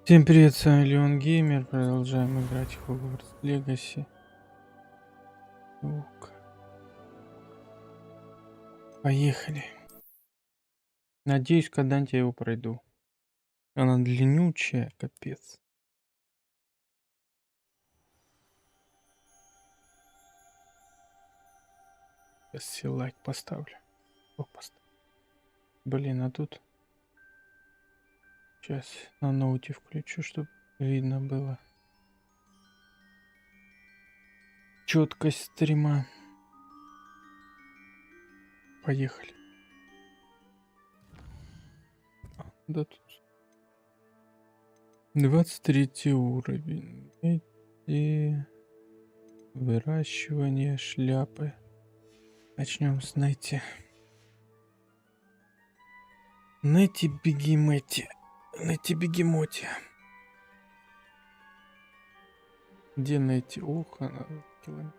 Всем привет, с вами Леон Геймер. Продолжаем играть в Hogwarts Legacy. Поехали. Надеюсь, когда-нибудь я его пройду. Она длиннючая, капец. Сейчас все лайк поставлю. Блин, а тут... Сейчас на ноуте включу, чтобы видно было. Четкость стрима. Поехали. Да тут... 23 уровень. И... Выращивание шляпы. Начнем с Нэти. Нэти бегемоти. Нэти бегемоти. Где Нэти? Ох, она километр.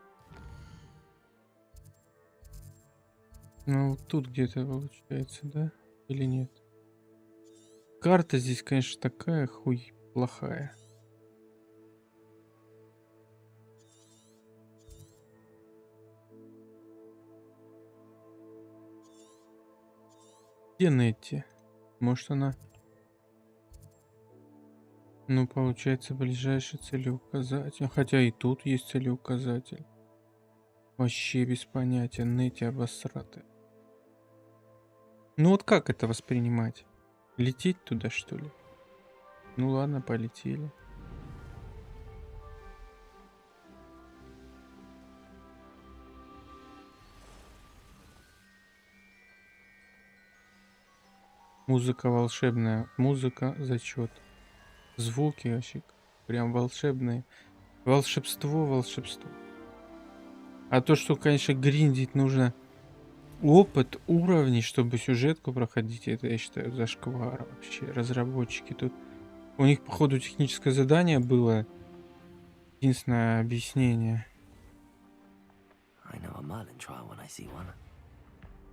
Ну, вот тут где-то получается, да? Или нет? Карта здесь, конечно, такая хуй плохая. Где Нэти? Может, она... Ну, получается, ближайший целеуказатель. Хотя и тут есть целеуказатель. Вообще без понятия. Нэти обосраты. Ну вот как это воспринимать? Лететь туда, что ли? Ну ладно, полетели. Музыка волшебная. Музыка зачет. Звуки вообще прям волшебные. Волшебство. А то, что, конечно, гриндить нужно опыт, уровней, чтобы сюжетку проходить, это, я считаю, зашквар вообще. Разработчики тут... У них, походу, техническое задание было. Единственное объяснение.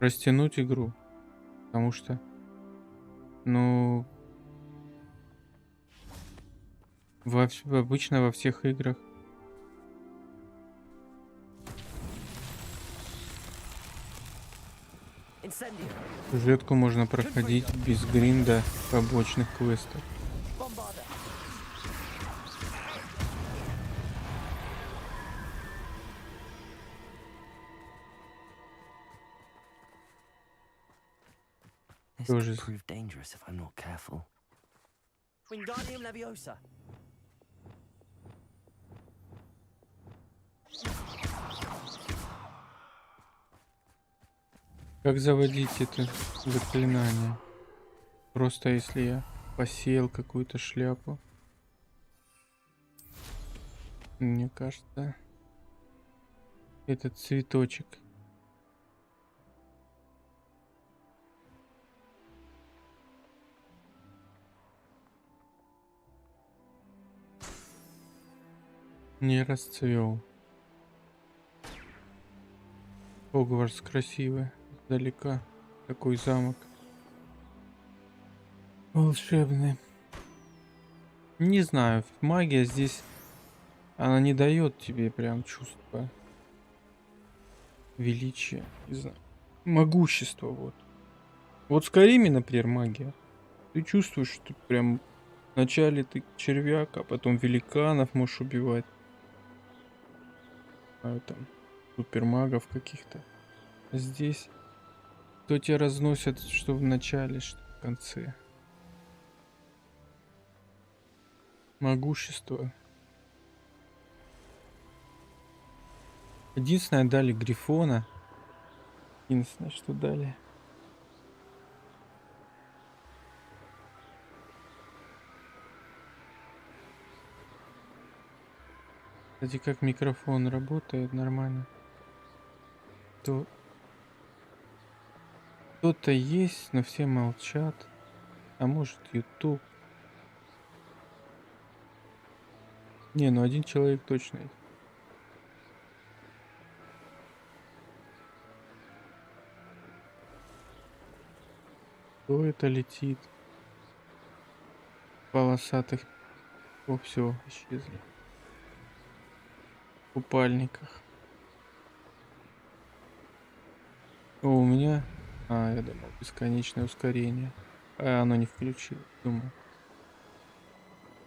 Растянуть игру. Потому что... Ну... Обычно во всех играх. Сюжетку можно проходить без гринда побочных квестов. Тоже. Как заводить это заклинание? Просто если я посеял какую-то шляпу. Мне кажется, этот цветочек. Не расцвел. Хогвартс красивый. Издалека. Такой замок. Волшебный. Не знаю, магия здесь... Она не дает тебе прям чувство величия. Не знаю. Могущество вот. Вот в Скайриме, например, магия. Ты чувствуешь, что прям... Вначале ты червяк, а потом великанов можешь убивать. А там супермагов каких-то. А здесь то тебя разносят, что в начале, что в конце. Могущество. Единственное, дали Грифона. Единственное, что дали. Кстати, как микрофон работает нормально. То кто-то есть, но все молчат. А может, YouTube. Не, ну один человек точно есть. Кто это летит? В полосатых О, все, исчезли. В купальниках. О, у меня... А, я думал, бесконечное ускорение. А оно не включилось, думал.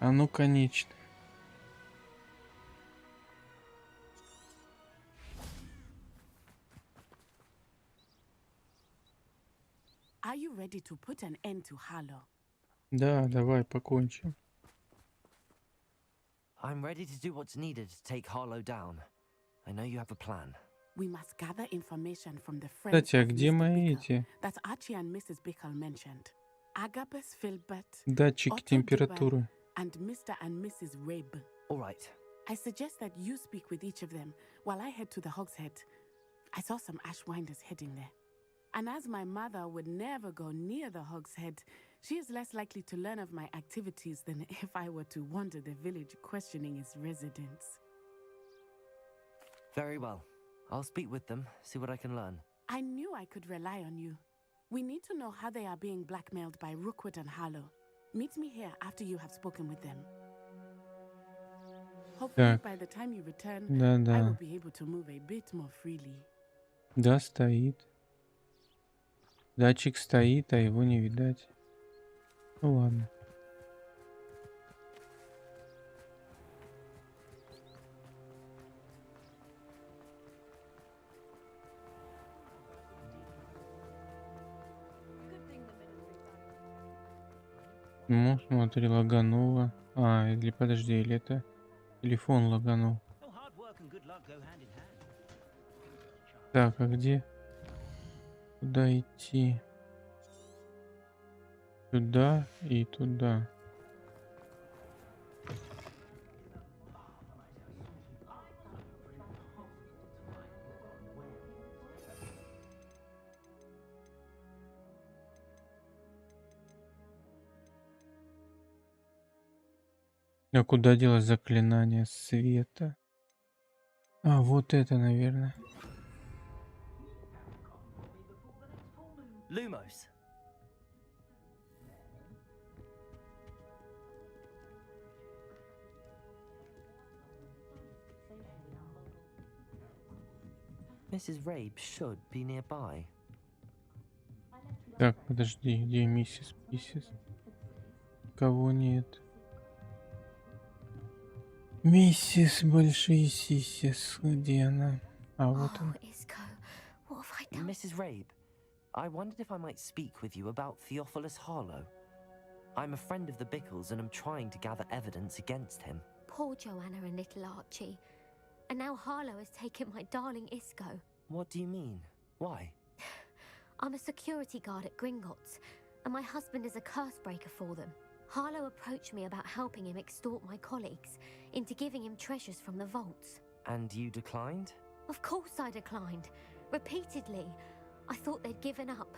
Оно конечно. Are you ready to put an end to Harlow? Да, давай покончим. I'm ready to do what's needed to take Harlow down. I know you have a plan. We must gather information from the friends Кстати, а of где Mr. мои Bickle эти that Archie and Mrs. Bickle mentioned. Agabus Filbert, датчики Otto Dibble, температуры? and Mr. and Mrs. Rabe. All right. I suggest that you speak with each of them while I head to the Hogshead. I saw some Ashwinders heading there. And as my mother would never go near the Hogshead, she is less likely to learn of my activities than if I were to wander the village questioning its residents. Very well. I'll speak with them, see what I can learn. I knew I could rely on you. We need to know how they are being blackmailed by Rookwood and Harlow. Meet me here after you have spoken with them. Hopefully, Так, by the time you return, I да-да. will be able to move a bit more freely. Да, стоит. Датчик стоит, а его не видать. Ну ладно. Ну, смотри, лагануло. А, или подожди, или это телефон лаганул. Так, а где? Куда идти? Туда и туда. А куда делось заклинание света? А, вот это, наверное. Lumos. Mrs. Rabe should be nearby. Так, подожди, где миссис Писис? Кого нет? Миссис Большие Сисис, где она? А вот она. Isco, what have I done? Mrs. Rabe, I wondered if I might speak with you about Theophilus Harlow. I'm a friend of the Bickles and I'm trying to gather evidence against him. Poor Joanna and little Archie. And now Harlow has taken my darling Isco. What do you mean? Why? I'm a security guard at Gringotts, and my husband is a curse breaker for them. Harlow approached me about helping him extort my colleagues into giving him treasures from the vaults. And you declined? Of course I declined. Repeatedly. I thought they'd given up,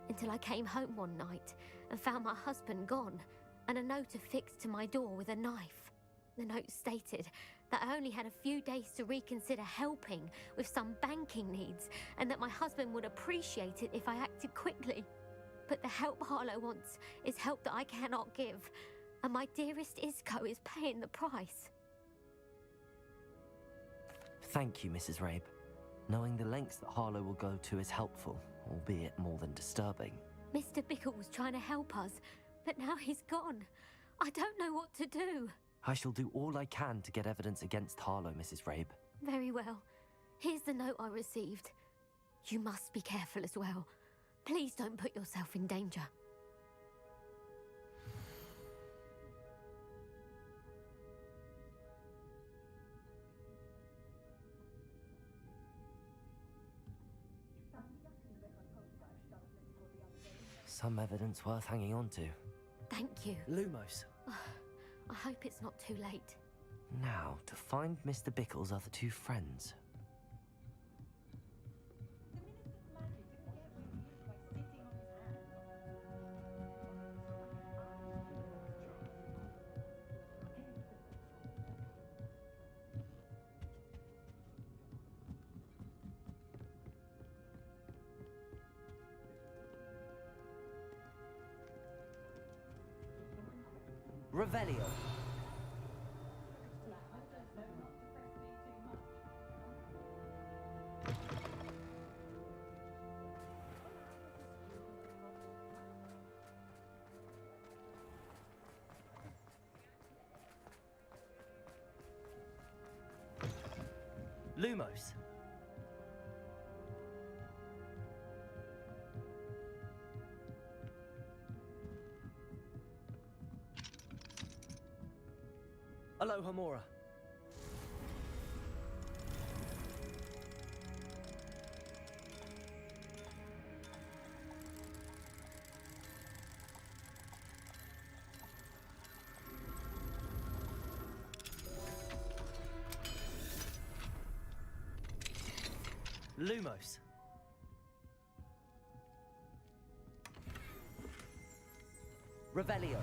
until I came home one night and found my husband gone, and a note affixed to my door with a knife. The note stated that I only had a few days to reconsider helping with some banking needs, and that my husband would appreciate it if I acted quickly. But the help Harlow wants is help that I cannot give, and my dearest Isco is paying the price. Thank you, Mrs. Rabe. Knowing the lengths that Harlow will go to is helpful, albeit more than disturbing. Mr. Bickle was trying to help us, but now he's gone. I don't know what to do. I shall do all I can to get evidence against Harlow, Mrs. Rabe. Very well. Here's the note I received. You must be careful as well. Please don't put yourself in danger. Some evidence worth hanging on to. Thank you. Lumos. I hope it's not too late. Now, to find Mr. Bickle's other two friends. Revelio. Lumos. Aloha Mora. Lumos. Revelio.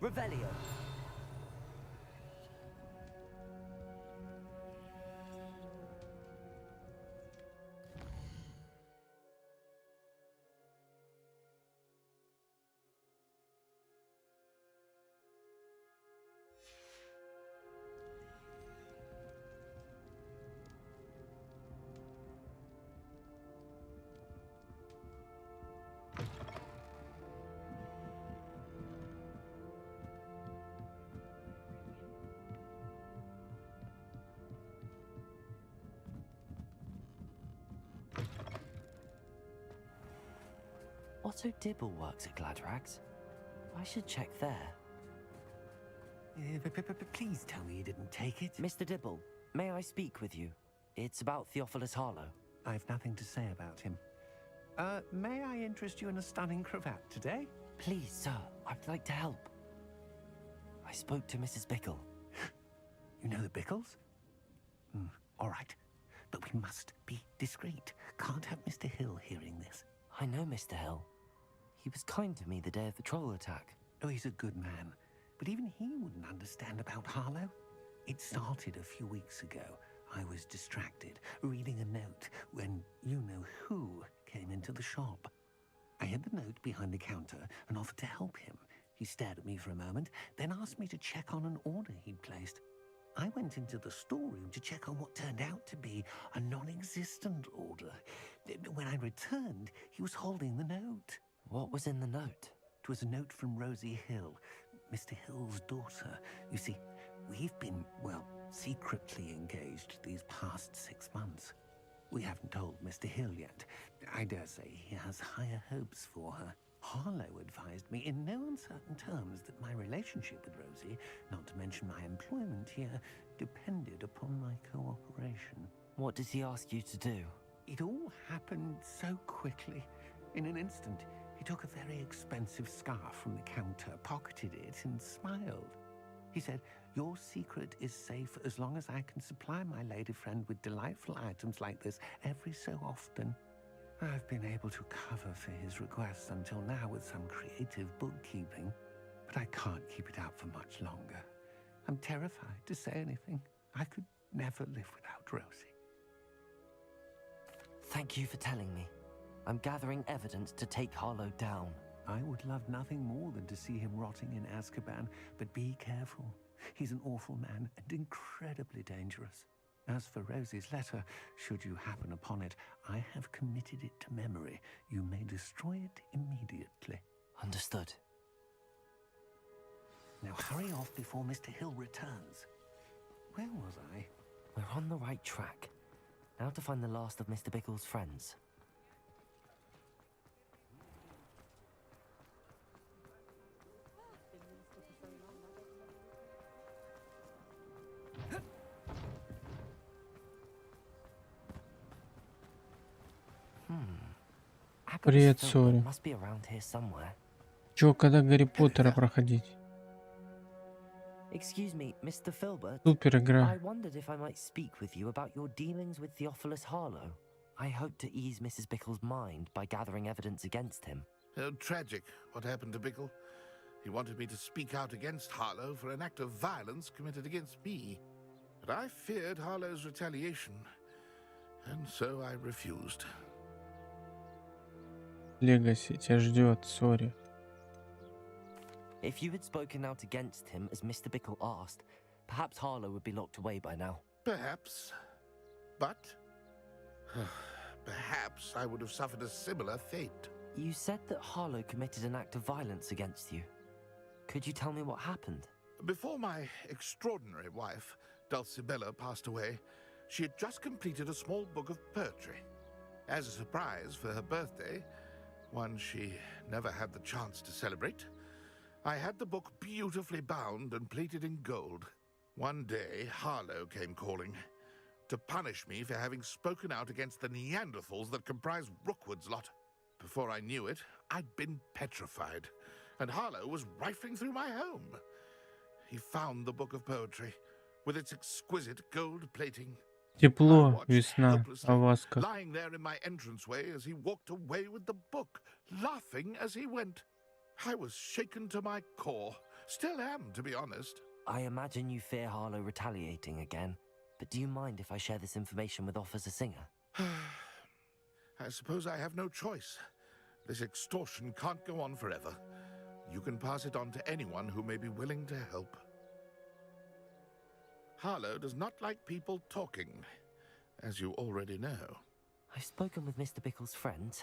Revelio. Otto Dibble works at Gladrags. I should check there. Please tell me you didn't take it. Mr. Dibble, may I speak with you? It's about Theophilus Harlow. I've nothing to say about him. May I interest you in a stunning cravat today? Please, sir, I'd like to help. I spoke to Mrs. Bickle. You know the Bickles? All right. But we must be discreet. Can't have Mr. Hill hearing this. I know Mr. Hill. He was kind to me the day of the troll attack. Oh, he's a good man. But even he wouldn't understand about Harlow. It started a few weeks ago. I was distracted, reading a note, when you-know-who came into the shop. I hid the note behind the counter and offered to help him. He stared at me for a moment, then asked me to check on an order he'd placed. I went into the storeroom to check on what turned out to be a non-existent order. When I returned, he was holding the note. What was in the note? It was a note from Rosie Hill, Mr. Hill's daughter. You see, we've been, well, secretly engaged these past 6 months. We haven't told Mr. Hill yet. I dare say he has higher hopes for her. Harlow advised me in no uncertain terms that my relationship with Rosie, not to mention my employment here, depended upon my cooperation. What did he ask you to do? It all happened so quickly. In an instant, he took a very expensive scarf from the counter, pocketed it, and smiled. He said, "Your secret is safe as long as I can supply my lady friend with delightful items like this every so often." I've been able to cover for his requests until now with some creative bookkeeping, but I can't keep it up for much longer. I'm terrified to say anything. I could never live without Rosie. Thank you for telling me. I'm gathering evidence to take Harlow down. I would love nothing more than to see him rotting in Azkaban, but be careful. He's an awful man and incredibly dangerous. As for Rosie's letter, should you happen upon it, I have committed it to memory. You may destroy it immediately. Understood. Now hurry off before Mr. Hill returns. Where was I? We're on the right track. Now to find the last of Mr. Bickle's friends. Привет, Agnes Сори. Philbert must be around here somewhere. Чё, когда Гарри Поттера проходить? Excuse me, Mr. Philbert. Супер I игра. wondered if I might speak with you about your dealings with Theophilus Harlow. I hope to ease Mrs. Bickle's mind by gathering evidence against him. Tragic, what happened to Bickle. He wanted me to speak out against Harlow for an act of violence committed against me. But I feared Harlow's retaliation, and so I refused. Легаси тебя ждет, сори. If you had spoken out against him as Mr. Bickle asked, perhaps Harlow would be locked away by now. Perhaps. But perhaps I would have suffered a similar fate. You said that Harlow committed an act of violence against you. Could you tell me what happened? Before my extraordinary wife, Dulcibella, passed away, she had just completed a small book of poetry. As a surprise for her birthday, one she never had the chance to celebrate, I had the book beautifully bound and plated in gold. One day, Harlow came calling to punish me for having spoken out against the Neanderthals that comprise Rookwood's lot. Before I knew it, I'd been petrified, and Harlow was rifling through my home. He found the book of poetry with its exquisite gold plating. Тепло, весна, а вас как? Lying there in my entranceway as he walked away with the book, laughing as he went. I was shaken to my core. Still am, to be honest. I imagine you fear Harlow retaliating again, but do you mind if I share this information with Officer Singer? I suppose I have no choice. This extortion can't go on forever. You can pass it on to anyone who may be willing to help. Harlow does not like people talking, as you already know. I've spoken with Mr. Bickle's friends.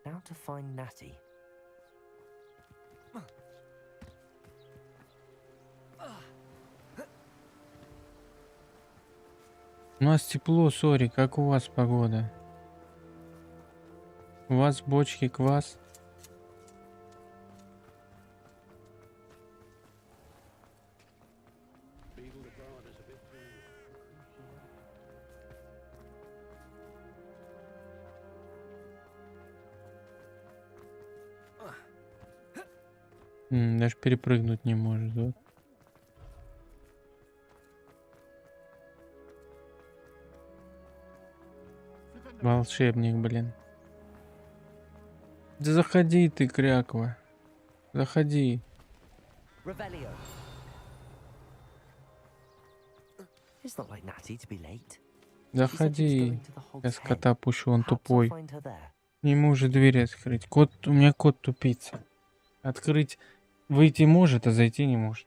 Now to find Natty. У нас тепло, сори, как у вас погода? У вас бочки квас? Даже перепрыгнуть не может, да? Волшебник, блин. Да заходи ты, кряква. Заходи. Revelio. It's not like Natty to be late. Заходи. Я с кота пущу, он тупой. Не может дверь открыть. У меня кот тупица. Открыть, выйти может, а зайти не может.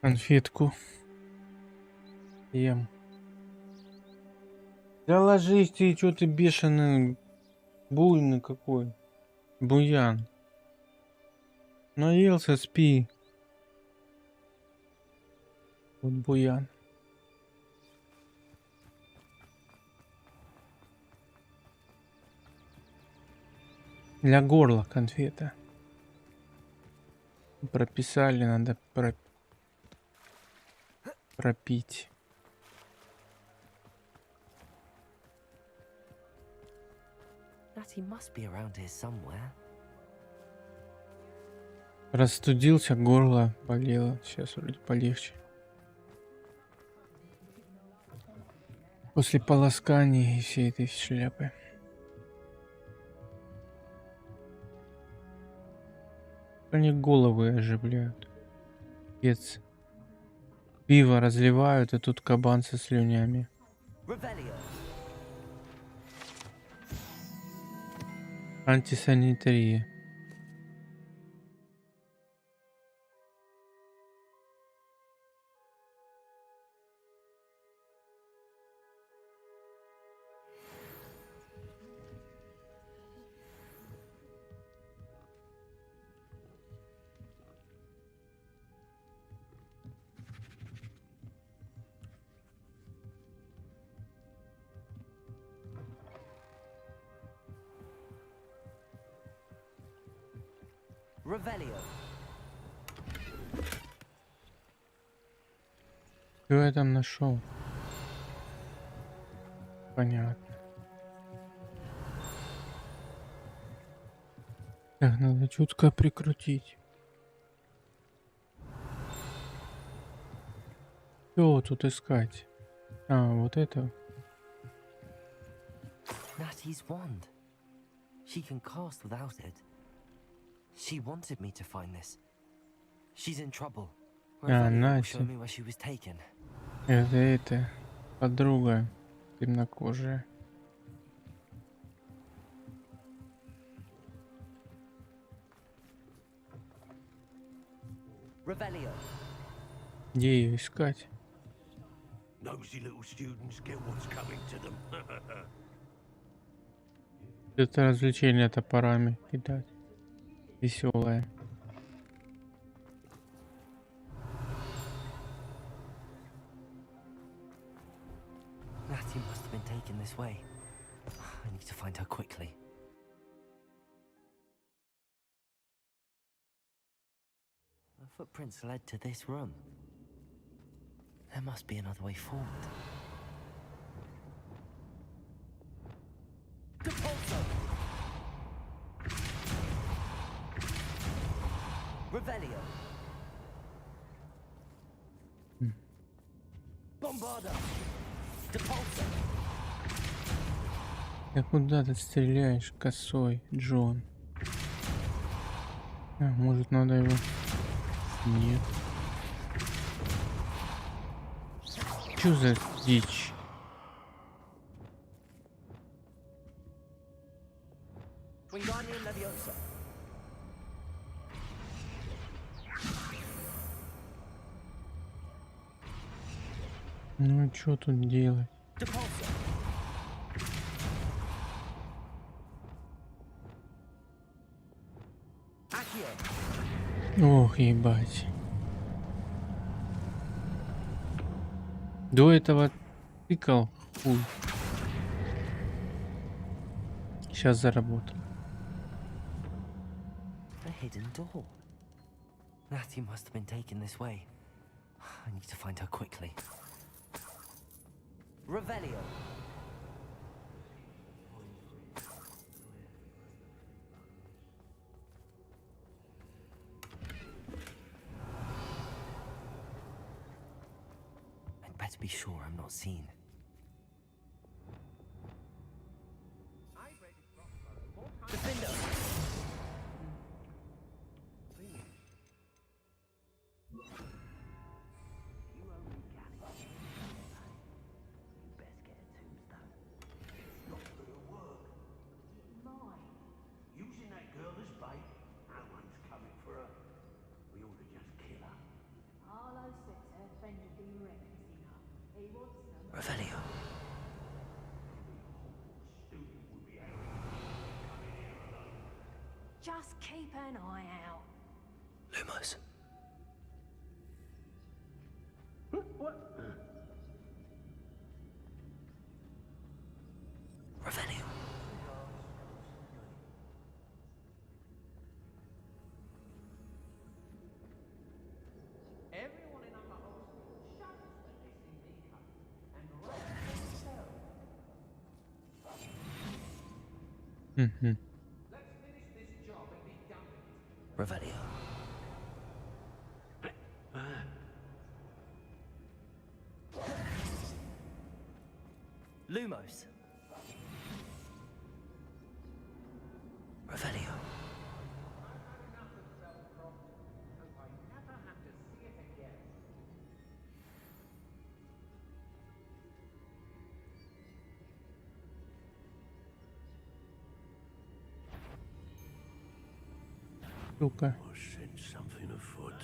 Конфетку. Ем. Да ложись ты, что ты бешеный, буйный какой. Буян. Наелся, спи. Вот буян. Для горла конфета. Прописали, надо пропить. Natty must be around here somewhere. Расстудился, горло болело. Сейчас вроде полегче. После полоскания и всей этой шляпы. Они головы оживляют. Пец. Пиво разливают, а тут кабан со слюнями. Revelio. Антисанитария. Revelio. Что я там нашел? Понятно. Так, надо чутко прикрутить. Что тут искать? А, вот это. Natty's wand. She can cast without it. She wanted me to find this. She's in trouble. Revelio will show Natty. me where she was taken. Это подруга темнокожая. Revelio. Где ее искать? Nosy little students get what's coming to them. Это развлечение топорами кидать. Веселое. Natty must have been taken this way. I need to find her quickly. The footprints led to this room. There must be another way forward. Depulso! Revelio! Bombarda! Depulso! Да куда ты стреляешь, косой, Джон? А, может, надо его... Нет. Чё за дичь? Wingardium Leviosa! Ну, чё тут делать? Depulso! Accio! Ох, ебать. До этого тыкал хуй. Сейчас заработал. A hidden door. Natty must have been taken this way. I need to find her quickly. Revelio. I'd better be sure I'm not seen. Defender. Using that girl as bait? No one's coming for her. We ought to just kill her. Harlow says her friend will be reckless enough. He wants them. Revelio. Just keep an eye out. Lumos. Revelio. Everyone in our hospital shudders when they see me coming, and rightly so. Мгм. Let's finish this job and be done with it. Revelio. Lumos. Revelio. I never have to see it again. Сука. I sense something afoot.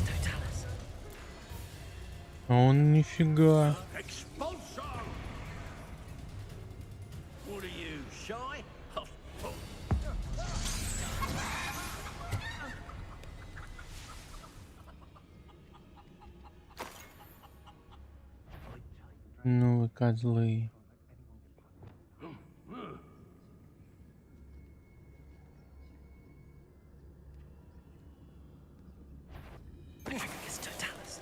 Totalis. А он нифига. Expulso! What are you, shy? Ну вы козлы. Trigus Totalis.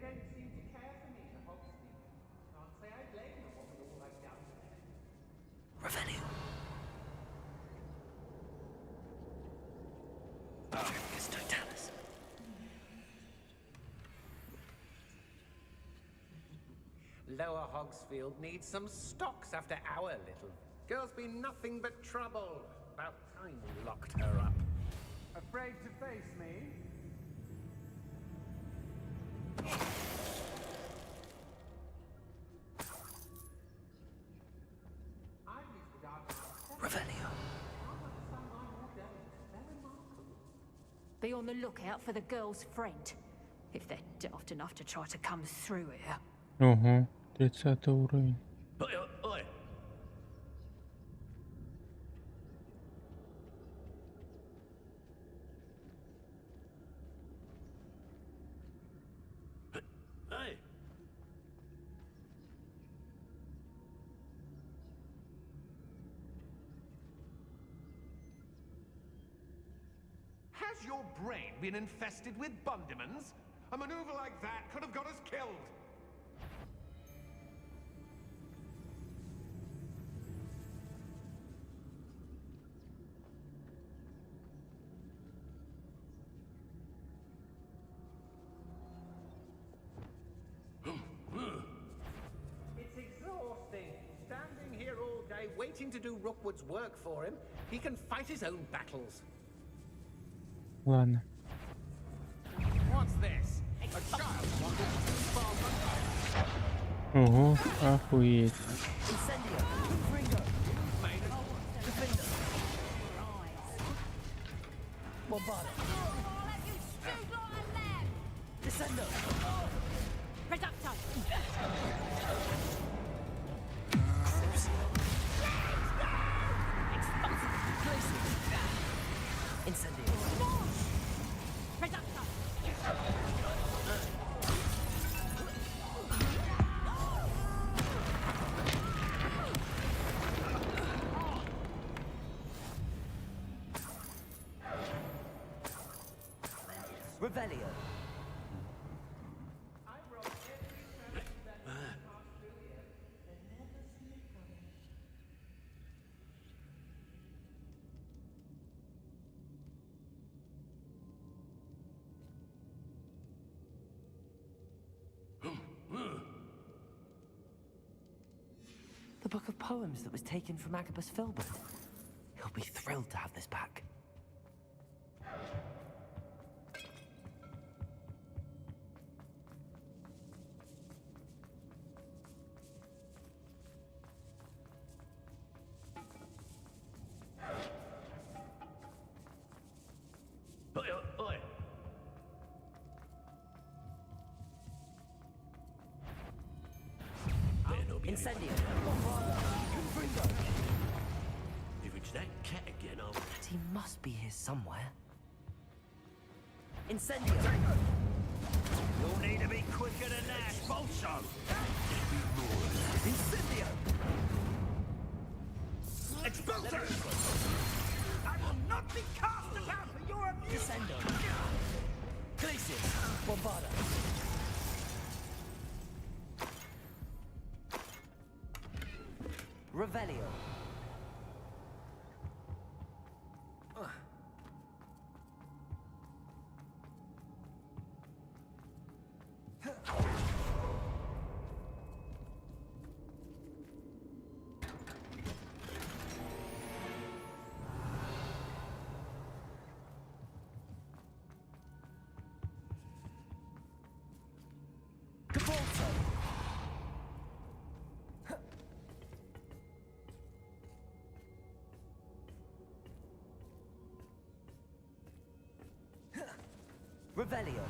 don't seem to care for me, the Hogsmeade. Can't say I blame them for all I've done. Revelio. It's Totalis. Lower Hogsfield needs some stocks after our little. Girl's been nothing but trouble. About time we locked her up. Afraid to face me? I've used the dark arts. Revelio. Be on the lookout for the girl's friend. If they're daft enough to try to come through here. Ого, 30 уровень. Oi. Hey. Has your brain been infested with bundimans? A maneuver like that could have got us killed. It's exhausting. Standing here all day waiting to do Rookwood's work for him. He can fight his own battles. Ладно. What's this? A child wandered too far from home. Ого, охуеть. Incendio. Ringo. Defender. Bombarda. Descendo. Reducto! Incendio. Reducto! Revelio. The book of poems that was taken from Agabus Filbert. He'll be thrilled to have this back. Oi. Incendio. If it's that cat again, I'll... He must be here somewhere. Incendio. You'll need to be quicker than that, Bolso! Incendio. Expulsor! I will not be cast about for your abuse! Descendo. Glacius. Bombarda. Revelio. Cabalto. Revelio.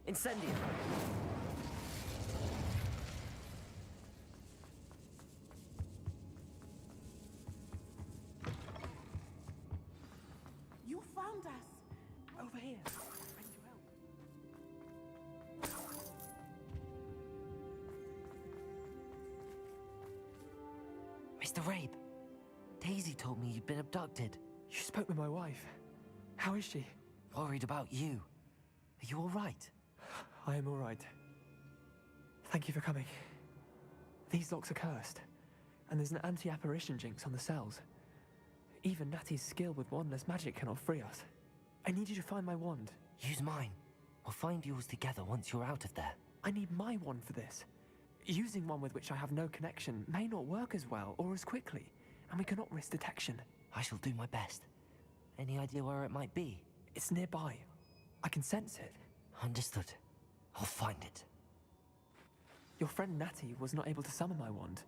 Incendio. You found us. Over here. Mr. Rabe, Daisy told me you'd been abducted. You spoke with my wife. How is she? Worried about you. Are you all right? I am all right. Thank you for coming. These locks are cursed, and there's an anti-apparition jinx on the cells. Even Natty's skill with wandless magic cannot free us. I need you to find my wand. Use mine. We'll find yours together once you're out of there. I need my wand for this. Using one with which I have no connection may not work as well or as quickly, and we cannot risk detection. I shall do my best. Any idea where it might be? It's nearby. I can sense it. Understood. I'll find it. Your friend Natty was not able to summon my wand.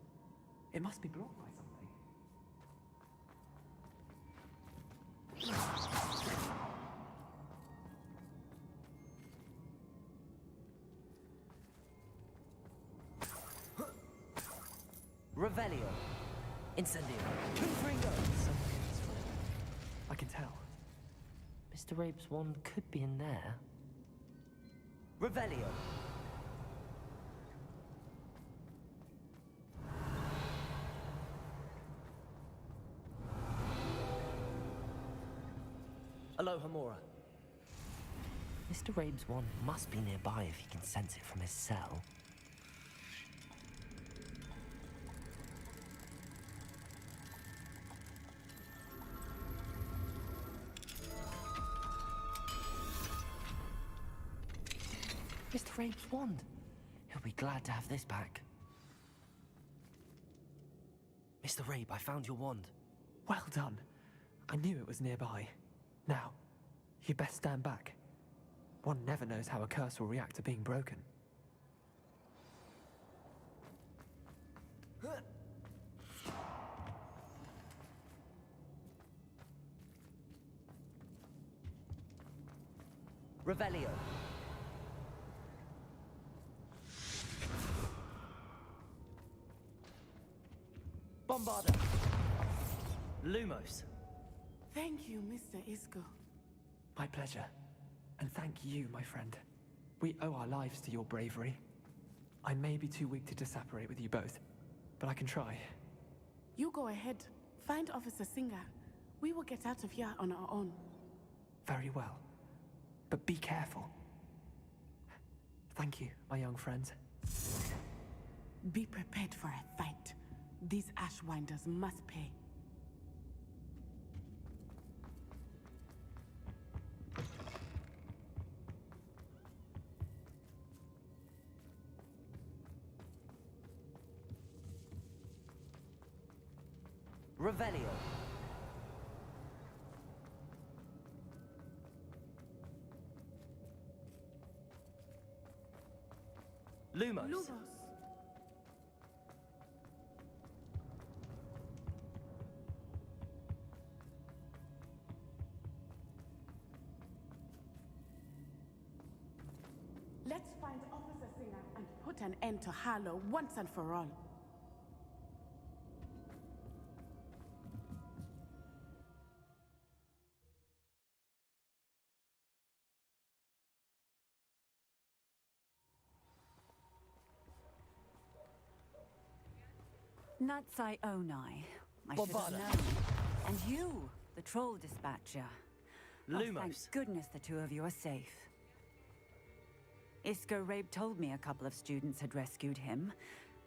It must be blocked by something. Revelio. Incendio. Confringo! I can tell. Mr. Rabe's wand could be in there. Revelio. Alohomora. Mr. Rabe's wand must be nearby if he can sense it from his cell. Mr. Rabe's wand. He'll be glad to have this back. Mr. Rabe, I found your wand. Well done. I knew it was nearby. Now, you best stand back. One never knows how a curse will react to being broken. Revelio. Bombarda. Lumos. Thank you, Mr. Isco. My pleasure. And thank you, my friend. We owe our lives to your bravery. I may be too weak to disapparate with you both, but I can try. You go ahead. Find Officer Singer. We will get out of here on our own. Very well. But be careful. Thank you, my young friends. Be prepared for a fight. These Ashwinders must pay. Revelio. Lumos. Lumos. Let's find Officer Singer and put an end to Harlow once and for all. Natsai Onai. I should have Bobada. known. And you, the troll dispatcher. Oh, Lumos. thank goodness the two of you are safe. Isco Rabe told me a couple of students had rescued him.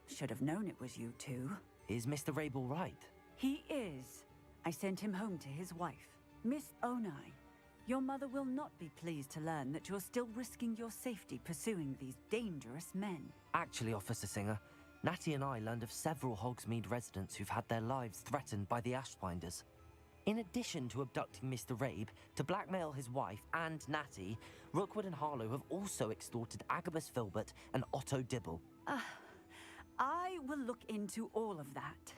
Should have known it was you two. Is Mr. Rabe all right? He is. I sent him home to his wife. Miss Onai, your mother will not be pleased to learn that you're still risking your safety pursuing these dangerous men. Actually, Officer Singer, Natty and I learned of several Hogsmeade residents who've had their lives threatened by the Ashwinders. In addition to abducting Mr. Rabe to blackmail his wife and Natty, Rookwood and Harlow have also extorted Agabus Filbert and Otto Dibble. I will look into all of that.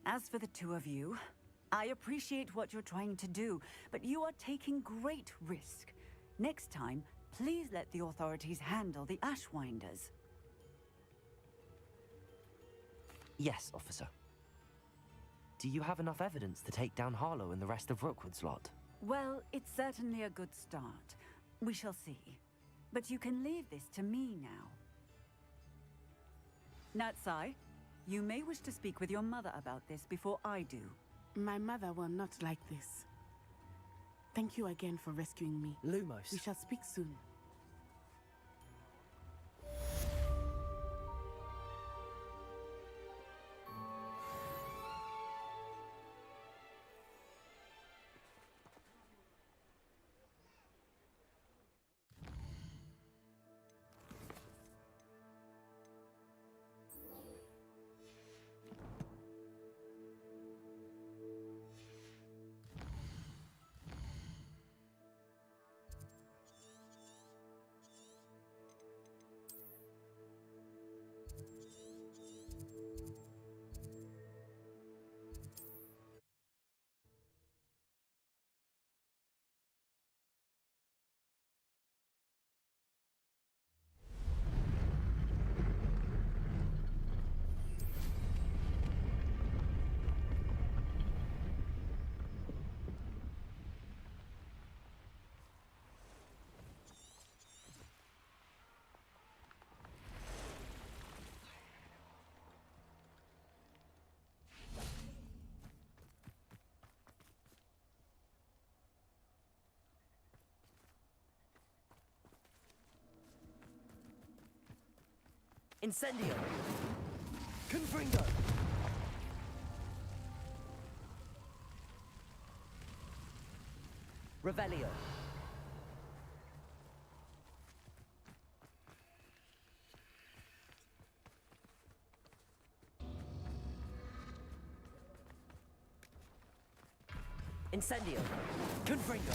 As for the two of you, I appreciate what you're trying to do, but you are taking great risk. Next time, please let the authorities handle the Ashwinders. Yes, officer. Do you have enough evidence to take down Harlow and the rest of Rookwood's lot? Well, it's certainly a good start. We shall see. But you can leave this to me now. Natsai, you may wish to speak with your mother about this before I do. My mother will not like this. Thank you again for rescuing me. Lumos. We shall speak soon. Incendio! Confringo! Revelio! Incendio! Confringo!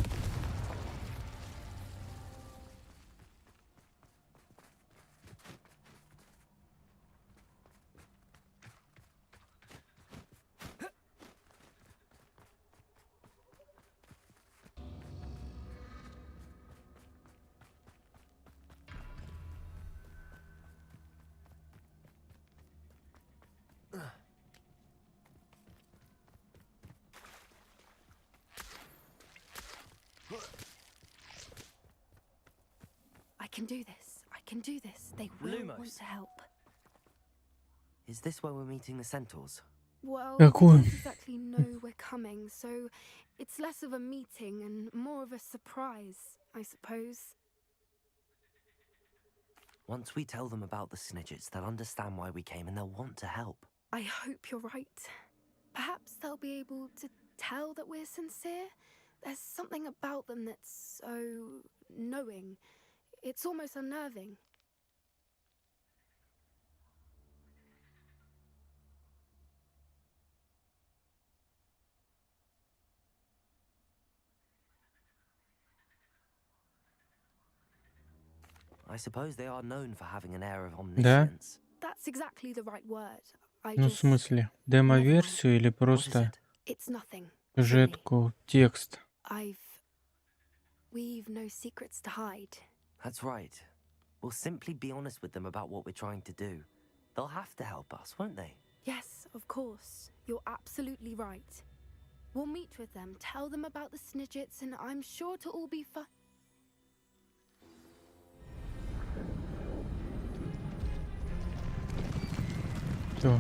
I can do this. I can do this. They will Lumos. want to help. Is this where we're meeting the centaurs? Well, Какую? we don't exactly know we're coming, so it's less of a meeting and more of a surprise, I suppose. Once we tell them about the Snidgets, they'll understand why we came and they'll want to help. I hope you're right. Perhaps they'll be able to tell that we're sincere. There's something about them that's so knowing. It's almost unnerving. I suppose they are known for having an air of Да? omniscience. That's exactly the right word. I Ну, в just... смысле, Never mind. демо-версию или What is просто it? It's nothing. сюжетку, текст? We've no secrets to hide. That's right. We'll simply be honest with them about what we're trying to do. They'll have to help us, won't they? Yes, of course. You're absolutely right. We'll meet with them, tell them about the Snidgets, and I'm sure to all be fine. Всё.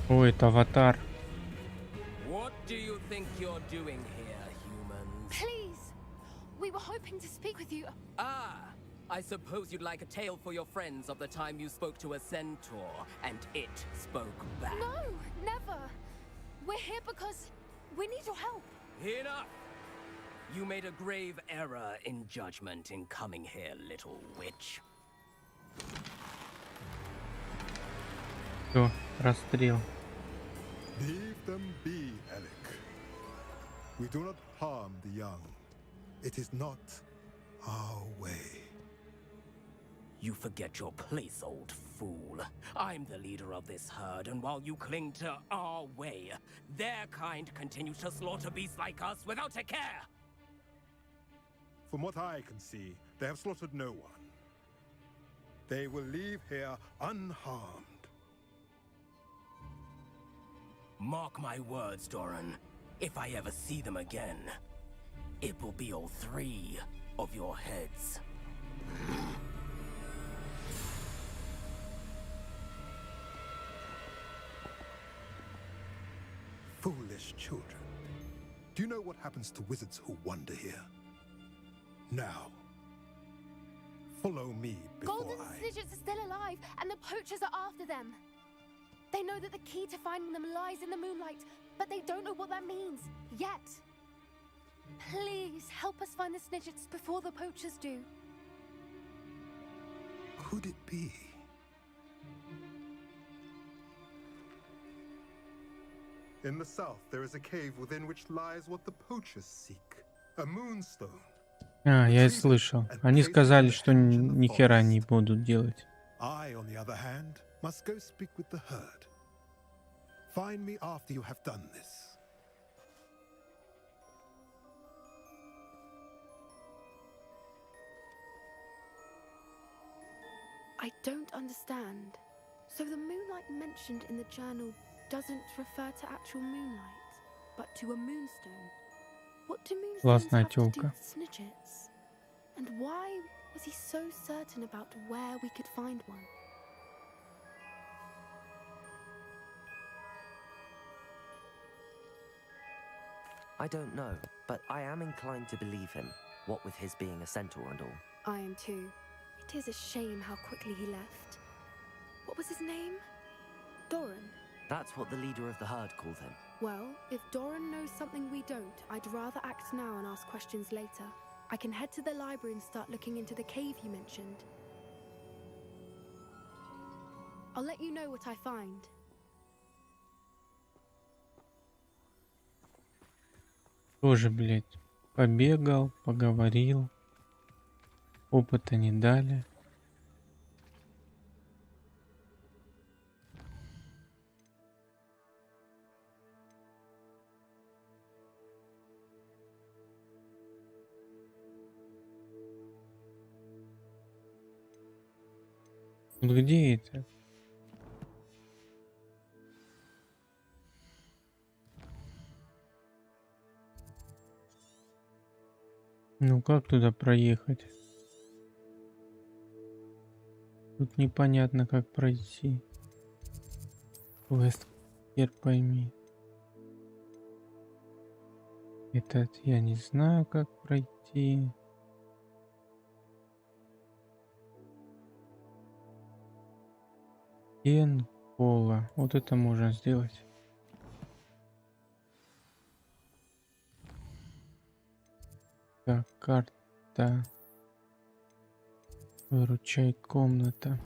О, это аватар. What do you think you're doing here, humans? Please! We were hoping to speak with you. Ah, I suppose you'd like a tale for your friends of the time you spoke to a centaur, and it spoke back. No, never. We're here because we need your help. Enough! You made a grave error in judgment in coming here, little witch. Всё, расстрел. Leave them be, Alec. We do not harm the young. It is not our way. You forget your place, old fool. I'm the leader of this herd, and while you cling to our way, their kind continues to slaughter beasts like us without a care. From what I can see, they have slaughtered no one. They will leave here unharmed. Mark my words, Doran. If I ever see them again, it will be all 3 of your heads. Foolish children. Do you know what happens to wizards who wander here? Now, follow me before Golden I... Snidgets are still alive, and the poachers are after them. They know that the key to finding them lies in the moonlight, but they don't know what that means, yet. Please, help us find the Snidgets before the poachers do. Could it be? In the south, there is a cave within which lies what the poachers seek. A moonstone. А, я и слышал. Они сказали, что ни хера не будут делать. I, on the other hand, must go speak with the herd. Find me after you have done this. I don't understand. So the moonlight mentioned in the journal doesn't refer to actual moonlight, but to a moonstone. What do moonstones Классная have to do тёлка. with Snidgets? And why was he so certain about where we could find one? I don't know, but I am inclined to believe him, what with his being a centaur and all. I am too. It is a shame how quickly he left. What was his name? Doran. That's what the leader of the herd called him. Well, if Doran knows something we don't, I'd rather act now and ask questions later. I can head to the library and start looking into the cave you mentioned. I'll let you know what I find. Тоже, блядь, побегал, поговорил. Опыта не дали. Вот где это? Ну как туда проехать? Тут непонятно, как пройти. Квест, хер пойми. Этот я не знаю, как пройти. Стен, пола. Вот это можно сделать. Так, карта. Выручай, комната.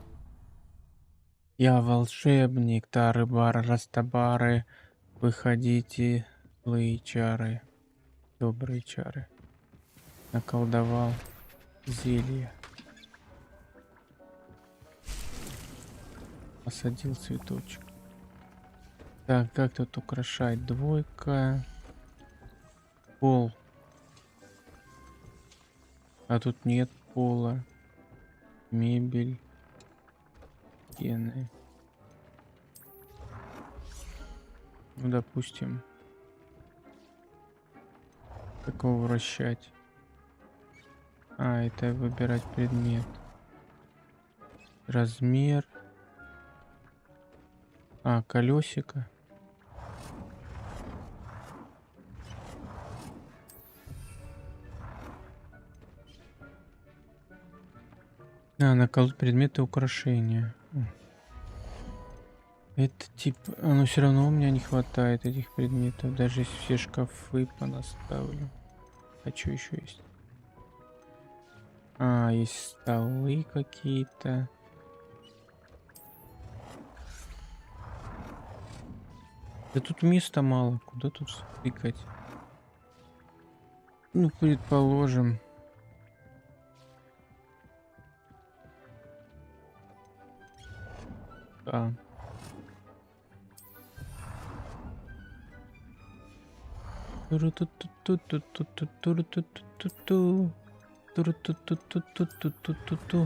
Я волшебник, тары-бары, растабары. Выходите, злые чары. Добрые чары. Наколдовал зелье. Посадил цветочек. Так, как тут украшать? Двойка. Пол. А тут нет пола. Мебель. Стены. Ну, допустим. Такого вращать. А, это выбирать предмет. Размер. А, колесико. А, наколоть предметы украшения. Это типа... Но все равно у меня не хватает этих предметов. Даже если все шкафы понаставлю. А что еще есть? А, есть столы какие-то. Да тут места мало. Куда тут стыкать? Ну, предположим. Да. Туру-ту-ту-ту-ту-ту-ту-ту-ту. Туру-ту-ту-ту-ту-ту-ту-ту.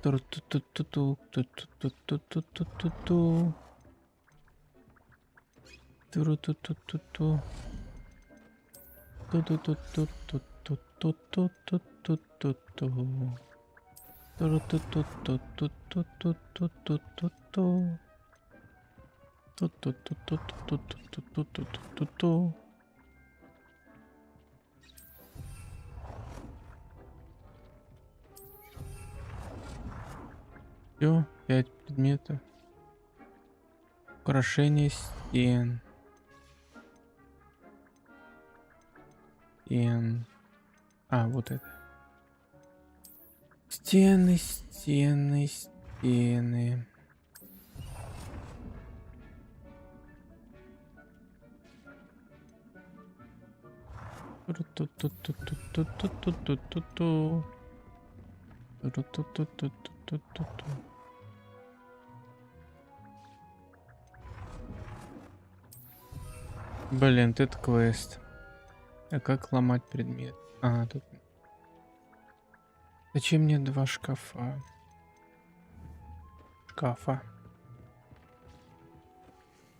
Туру-ту-ту-ту-ту-ту-ту-ту-ту-ту. Туру-ту-ту-ту-ту. Ту-ту-ту-ту-ту-ту-ту-ту-ту-ту-ту. Туру-ту-ту-ту-ту-ту-ту-ту-ту-ту. Ту-ту-ту-ту-ту-ту-ту-ту-ту. Всё, 5 предметов. Украшение стен. Стен. А, вот это. Стены, стены, стены. Ту-ту-ту-ту-ту-ту-ту-ту-ту. Ту-ту-ту-ту-ту-ту-ту. Блин, это квест. А как ломать предмет? А, тут. Зачем мне 2 шкафа? Шкафа.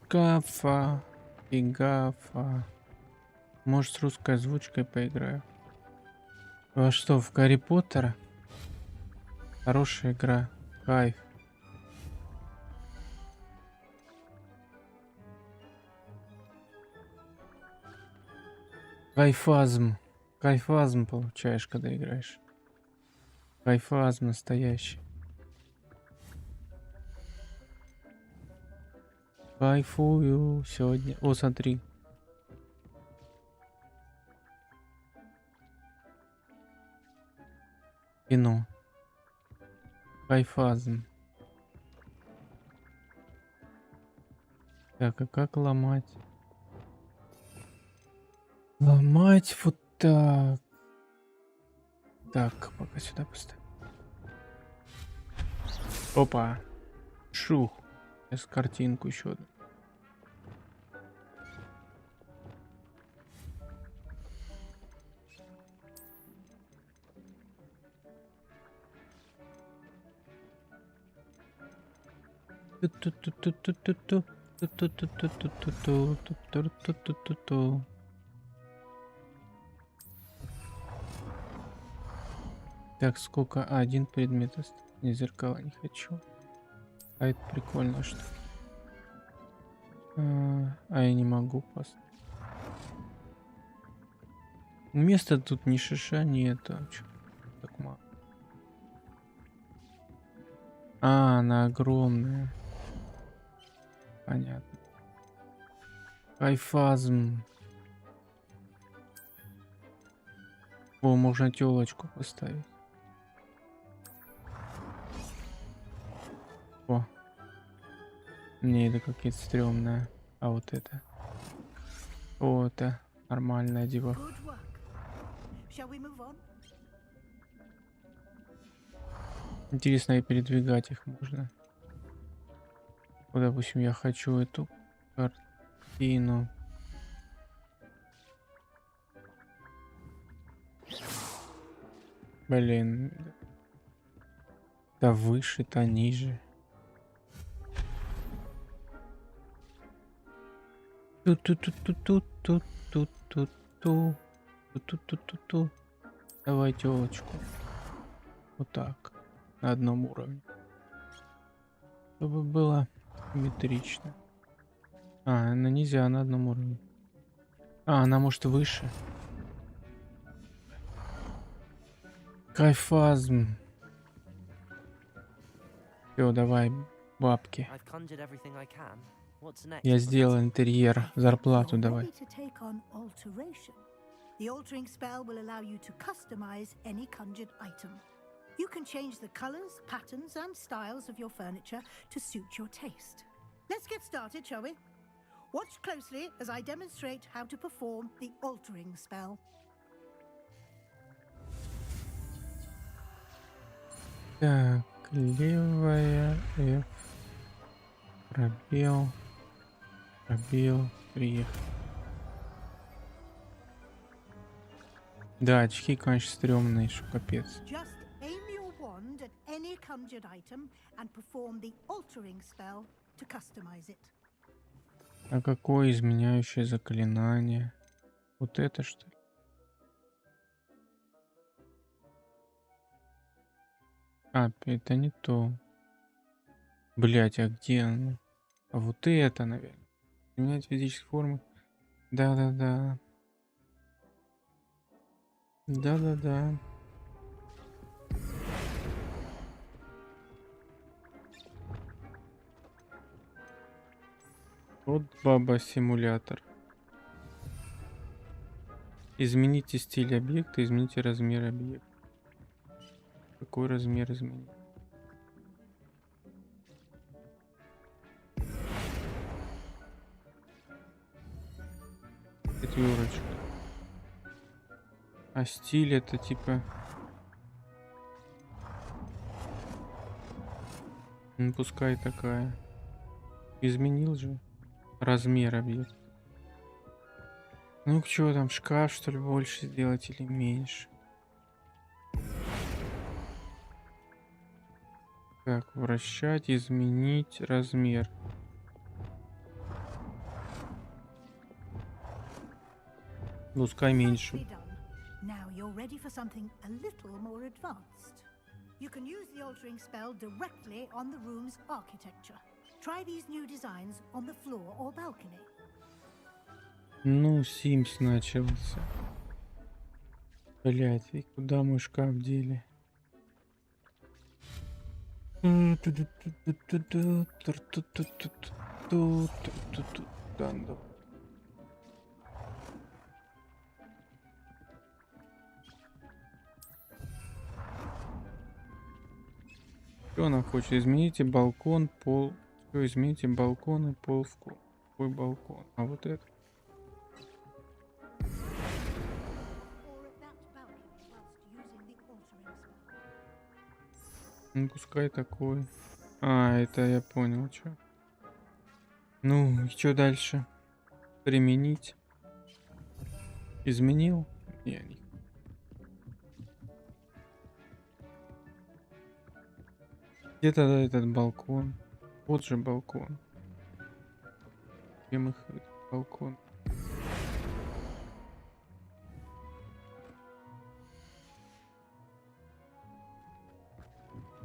Шкафа. И гафа. Может, с русской озвучкой поиграю. Во что, в Гарри Поттера? Хорошая игра. Кайф. Кайфазм. Кайфазм получаешь, когда играешь. Кайфазм настоящий. Кайфую сегодня. О, смотри. Кино. Кайфазм. Так, а как ломать? Ломать вот так. Так, пока сюда поставим. Опа. Шух. Сейчас картинку еще одну. Ту-ту-ту-ту-ту-ту-ту. Ту-ту-ту-ту-ту-ту. Так, сколько? А, один предмет остался. Не, зеркала не хочу. А это прикольно, что. А я не могу поставить. Места тут ни шиша нету. Чё так мало? А, она огромная. Понятно. Кайфазм. О, можно телочку поставить. О. Не, это какие-то стрёмные. А вот это. О, это нормальная девушка. Интересно, и передвигать их можно. Вот, допустим, я хочу эту картину. Блин. Да выше, то ниже. Ту-ту-ту-ту-ту-ту-ту-ту. Ту-ту-ту-ту-ту. Давай телочку. Вот так. На одном уровне. Чтобы было симметрично. А, она нельзя на одном уровне. А, она может выше. Кайфазм. Все, давай, бабки. I've conjured everything I can. What's next, Я сделал Professor? интерьер. Зарплату You're давай. ready to take on alteration. The altering spell will allow you to customize any conjured item. You can change the colors, patterns, and styles of your furniture to suit your taste. Let's get started, shall we? Watch closely as I demonstrate how to perform the altering spell. Так, левая F. Пробел. Пробел. Приехал. Да, очки, конечно, стрёмные, что капец. Just aim your wand at any conjured item and perform the altering spell to customize it. А какое изменяющее заклинание? Вот это что ли? А, это не то. Блять, а где оно? А вот это, наверное. Менять физические формы. Да-да-да. Да-да-да. Вот баба-симулятор. Измените стиль объекта, измените размер объекта. Какой размер изменить? Четверочка. А стиль это типа... Ну, пускай такая. Изменил же размер объекта. Ну, что там, шкаф, что ли, больше сделать или меньше? Так, вращать, изменить размер. Пускай меньше. Nicely done. Now you're ready for something a little more advanced. You can use the altering spell directly on the room's architecture. Try these new designs on the floor or balcony. Ну, Симс начался. Блять, и куда мой шкаф дели? Что она хочет? Измените балкон, пол. Все, измените балкон и пол в какой балкон? А вот это. Or at that balcony whilst using the altering spell. Ну, пускай такой. А, это я понял, что. Ну, и что дальше? Применить. Изменил? Не. Где тогда этот балкон? Вот же балкон. Где мы балкон?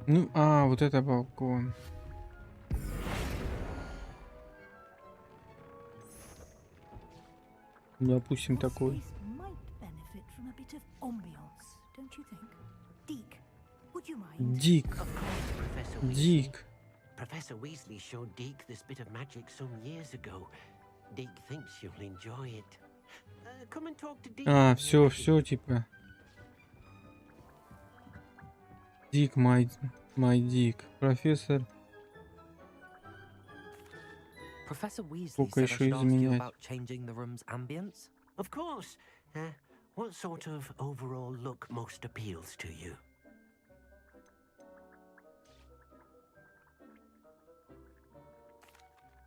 Ну, вот это балкон. Допустим, такой. This might benefit from a bit of ambiance, don't you think? Deke, would you mind? Дик. Of course, Professor Weasley. Дик. Professor Weasley showed Deke this bit of magic some years ago. Deke thinks you'll enjoy it. Come and talk to Deke. Все, типа. Дик, май Дик. Профессор. Professor Weasley Сколько said I еще should ask you изменять? about changing the room's ambience. Of course. What sort of overall look most appeals to you?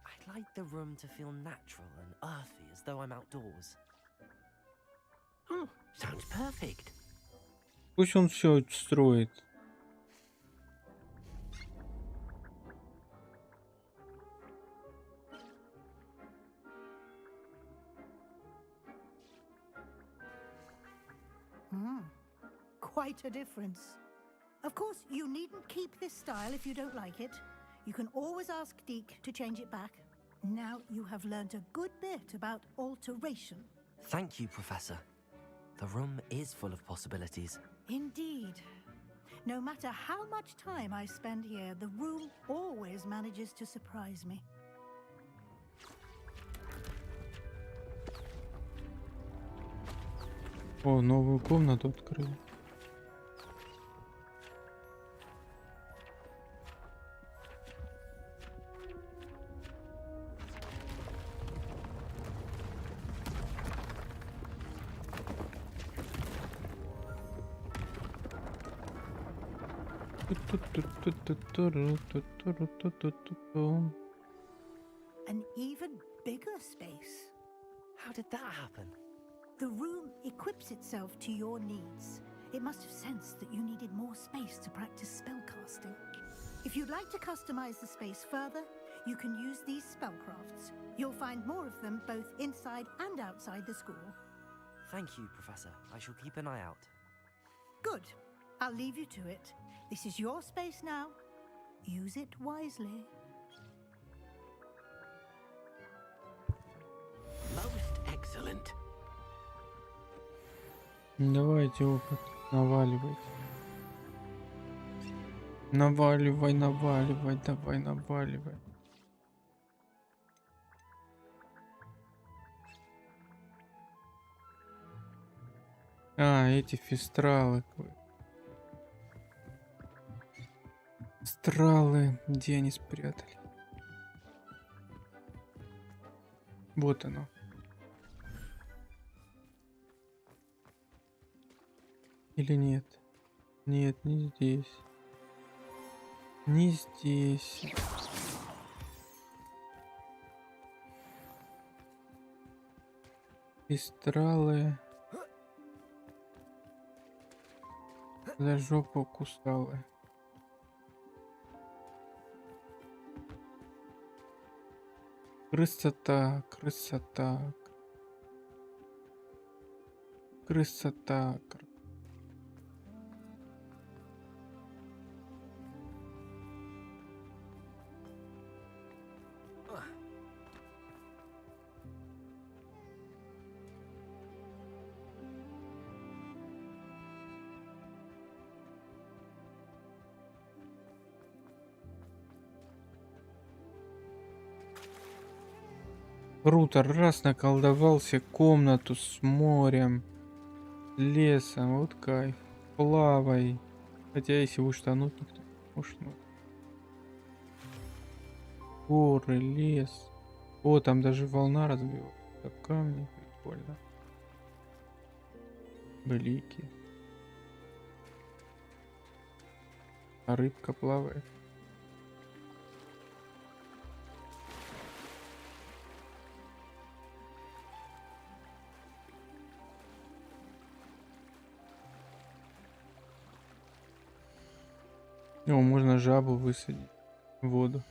I'd like the room to feel natural and earthy, as though I'm outdoors. Oh, sounds perfect. Пусть он все строит. Quite a difference. Of course, you needn't keep this style if you don't like it. You can always ask Deke to change it back. Now you have learnt a good bit about alteration. Thank you, Professor. The room is full of possibilities. Indeed. No matter how much time I spend here, the room always manages to surprise me. О, новую комнату открыл. an even bigger space. How did that happen? The room equips itself to your needs. It must have sensed that you needed more space to practice spellcasting. If you'd like to customize the space further, you can use these spellcrafts. You'll find more of them both inside and outside the school. Thank you, Professor. I shall keep an eye out. Good. I'll leave you to it. This is your space now. Use it wisely. Most excellent. Давайте опыт. Наваливайте. Наваливай, наваливай, давай, наваливай. А, эти фестралы. Стралы. Где они спрятали? Вот оно. Или нет? Нет, не здесь. Не здесь. Фестралы. За жопу кусалы. Красота, красота. Красота. Круто, раз наколдовался комнату с морем, лесом, вот кайф. Плавай. Хотя если уштануть никто не ушнут. Горы, лес. О, там даже волна разбила. Как камни, прикольно. Блики. А рыбка плавает. О, можно жабу высадить в воду.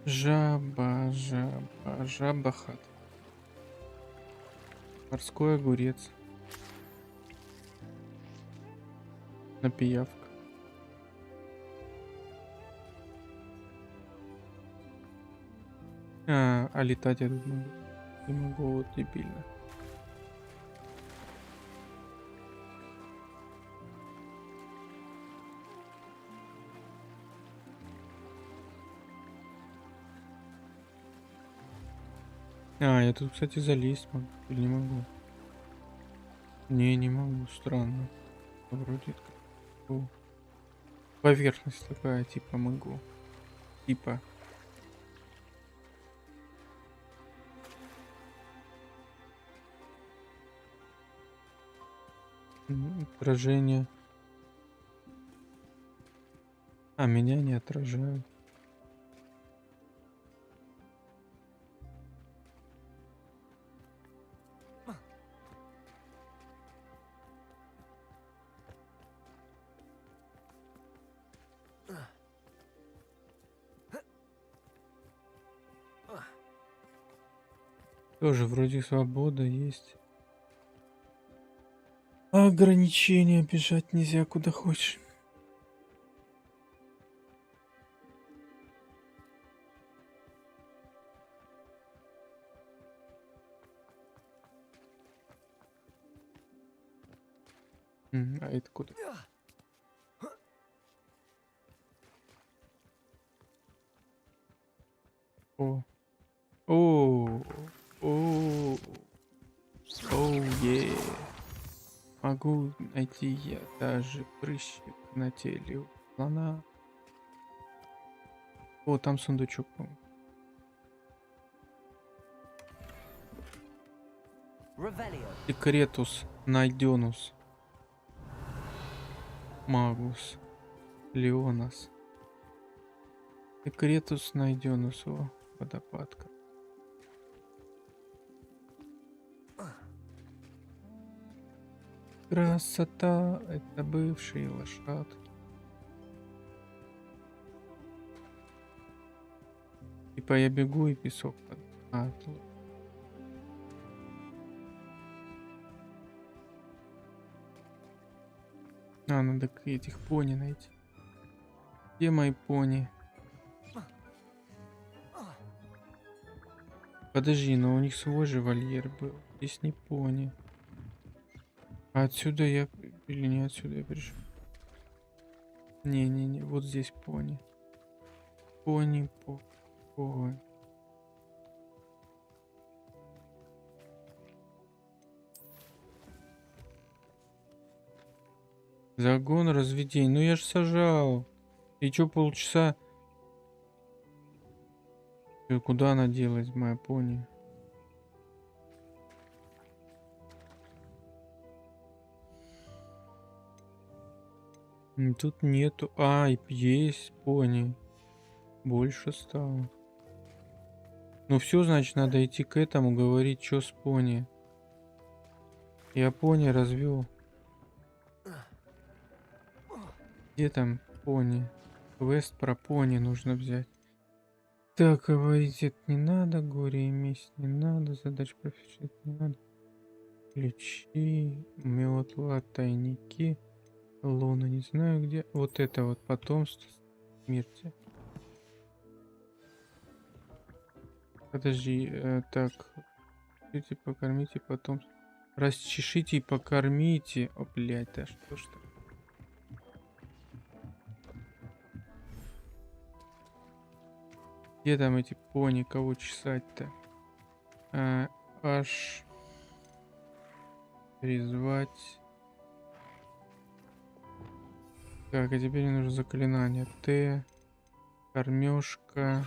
Жаба, жаба, жабахат. Морской огурец. Напиявка. А летать я тут могу. Не могу, вот дебильно. А, я тут, кстати, залезть могу. Или не могу? Не могу. Странно. Вроде как. О. Поверхность такая, типа могу. Типа. Отражение. А, меня не отражают. Тоже вроде свобода есть. Ограничения, бежать нельзя куда хочешь. А это куда? О. О. О. О, е. Могу найти я даже прыщик на теле у слона. О, там сундучок, по-моему. Секретус, найденус. Магус. Леонас. Секретус найден у своего водопадка. Красота, это бывшие лошадки. Типа я бегу и песок под... надо этих пони найти. Где мои пони? Подожди, но у них свой же вольер был. Здесь не пони. А отсюда я... Или не отсюда я пришел? Не-не-не, вот здесь пони. Пони. Загон разведений. Ну я ж сажал. И чё полчаса? Куда она делась, моя пони? Тут нету. Есть пони. Больше стало. Ну все, значит, надо идти к этому, говорить, что с пони. Я пони развел. Где там пони? Квест про пони нужно взять. Так, говорить это не надо, горе и месть не надо, задач профессионально не надо. Ключи, метла, тайники, луна, не знаю где. Вот это вот потомство смерти. Подожди, так. Покормите потомство. Расчешите и покормите. О, блядь, да что ж так? Где там эти пони, кого чесать-то? Аж призвать. Так, а теперь мне нужно заклинание. Т. Кормежка.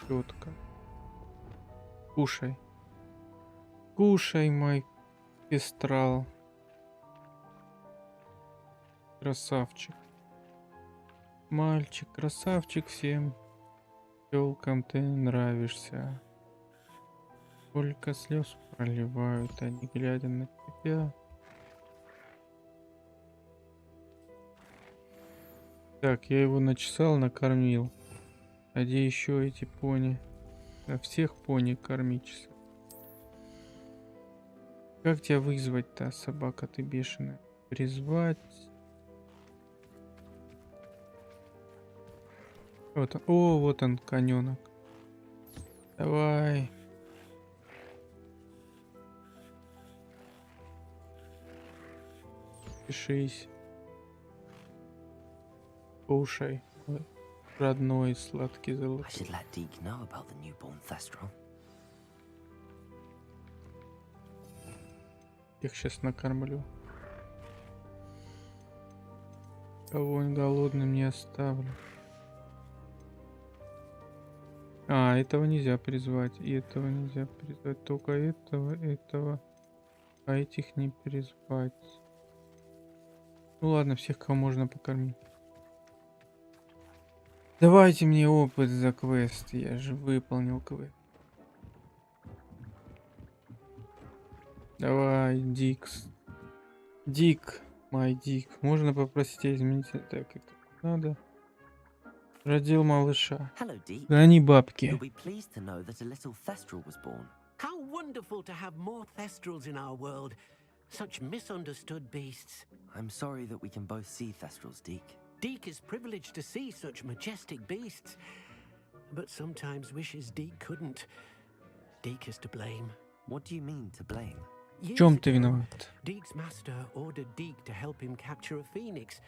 Четко. Кушай. Кушай, мой пестрал. Красавчик. Мальчик, красавчик всем. Тёлкам ты нравишься. Сколько слез проливают они, глядя на тебя. Так, я его начесал, накормил. А где еще эти пони? На всех пони кормить. Как тебя вызвать-то, собака ты бешеная? Призвать. Вот он. О, вот он, конёнок. Давай. Пишись. Кушай. Родной сладкий золотой. Я их сейчас накормлю. Кого-нибудь голодным не оставлю. Этого нельзя призвать. И этого нельзя призвать. Только этого. А этих не призвать. Ну ладно, всех, кого можно покормить. Давайте мне опыт за квест. Я же выполнил квест. Давай, Дикс. Дик, мой Дик. Можно попросить тебя изменить? Так, это надо. Родил малыша. Гони бабки. How wonderful to have more Thestrals in our world. Such misunderstood beasts. I'm sorry that we can both see Thestrals, Deke. Deke is privileged to see such majestic beasts. But sometimes wishes Deke couldn't. Deke is to blame. What do you mean, to blame? В чем ты виноват? Deke's master ordered Deke to help him capture a phoenix,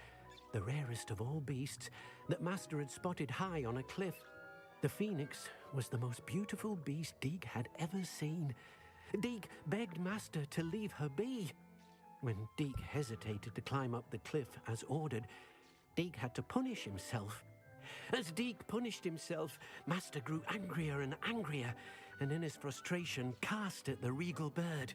the rarest of all beasts, that master had spotted high on a cliff. The phoenix was the most beautiful beast Deke had ever seen. Deke begged master to leave her be. When Deke hesitated to climb up the cliff as ordered, Deke had to punish himself. As Deke punished himself, master grew angrier and angrier, and in his frustration cast at the regal bird.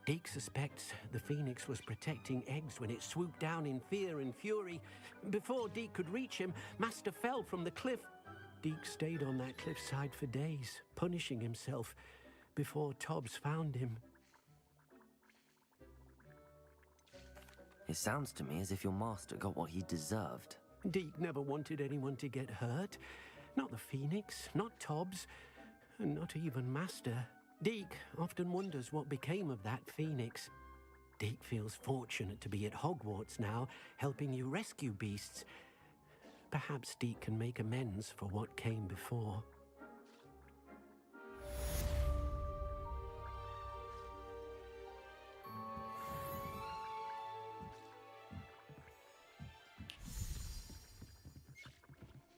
Deke suspects the phoenix was protecting eggs when it swooped down in fear and fury. Before Deke could reach him, master fell from the cliff. Deke stayed on that cliffside for days, punishing himself before Tobbs found him. It sounds to me as if your master got what he deserved. Deke never wanted anyone to get hurt. Not the Phoenix, not Tobbs, and not even Master. Deke often wonders what became of that Phoenix. Deke feels fortunate to be at Hogwarts now, helping you rescue beasts. Perhaps Deke can make amends for what came before.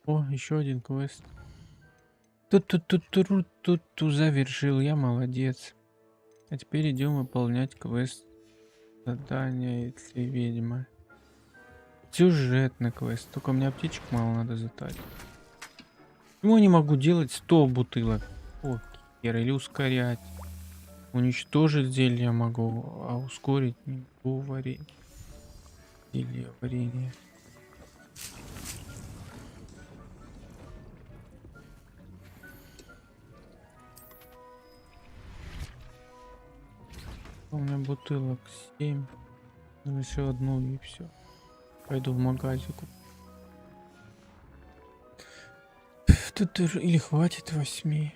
О, еще один квест. Тут завершил, я молодец. А теперь идем выполнять квест. Задание, если ведьма. Сюжетный квест. Только мне аптечек мало надо затарить. Почему я не могу делать 100 бутылок? О, хер, или ускорять. Уничтожить зелье могу, а ускорить не могу варенье. Или варенье. У меня бутылок 7. Ну, еще одну и все. Пойду в магазику. Тут или хватит 8.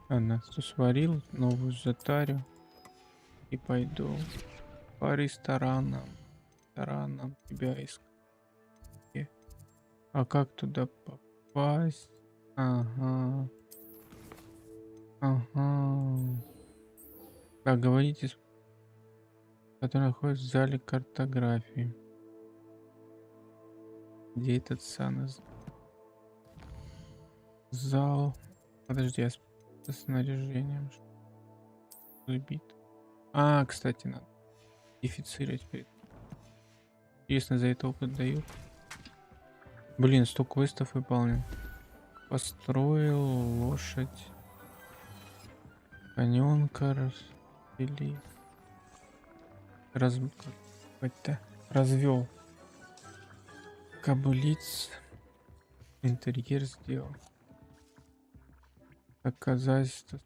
Ладно, что сварил, новую затарю. И пойду по ресторанам. Тебя искать. А как туда попасть? Ага. Так, говорите, который находится в зале картографии. Где этот зал? Подожди, я с снаряжением. Забит. А, кстати, надо дефицировать. Интересно, за это опыт дают. Блин, 100 квестов выполнил. Построил лошадь. Конёнка или развел кобылиц. Интерьер сделал. Доказательство.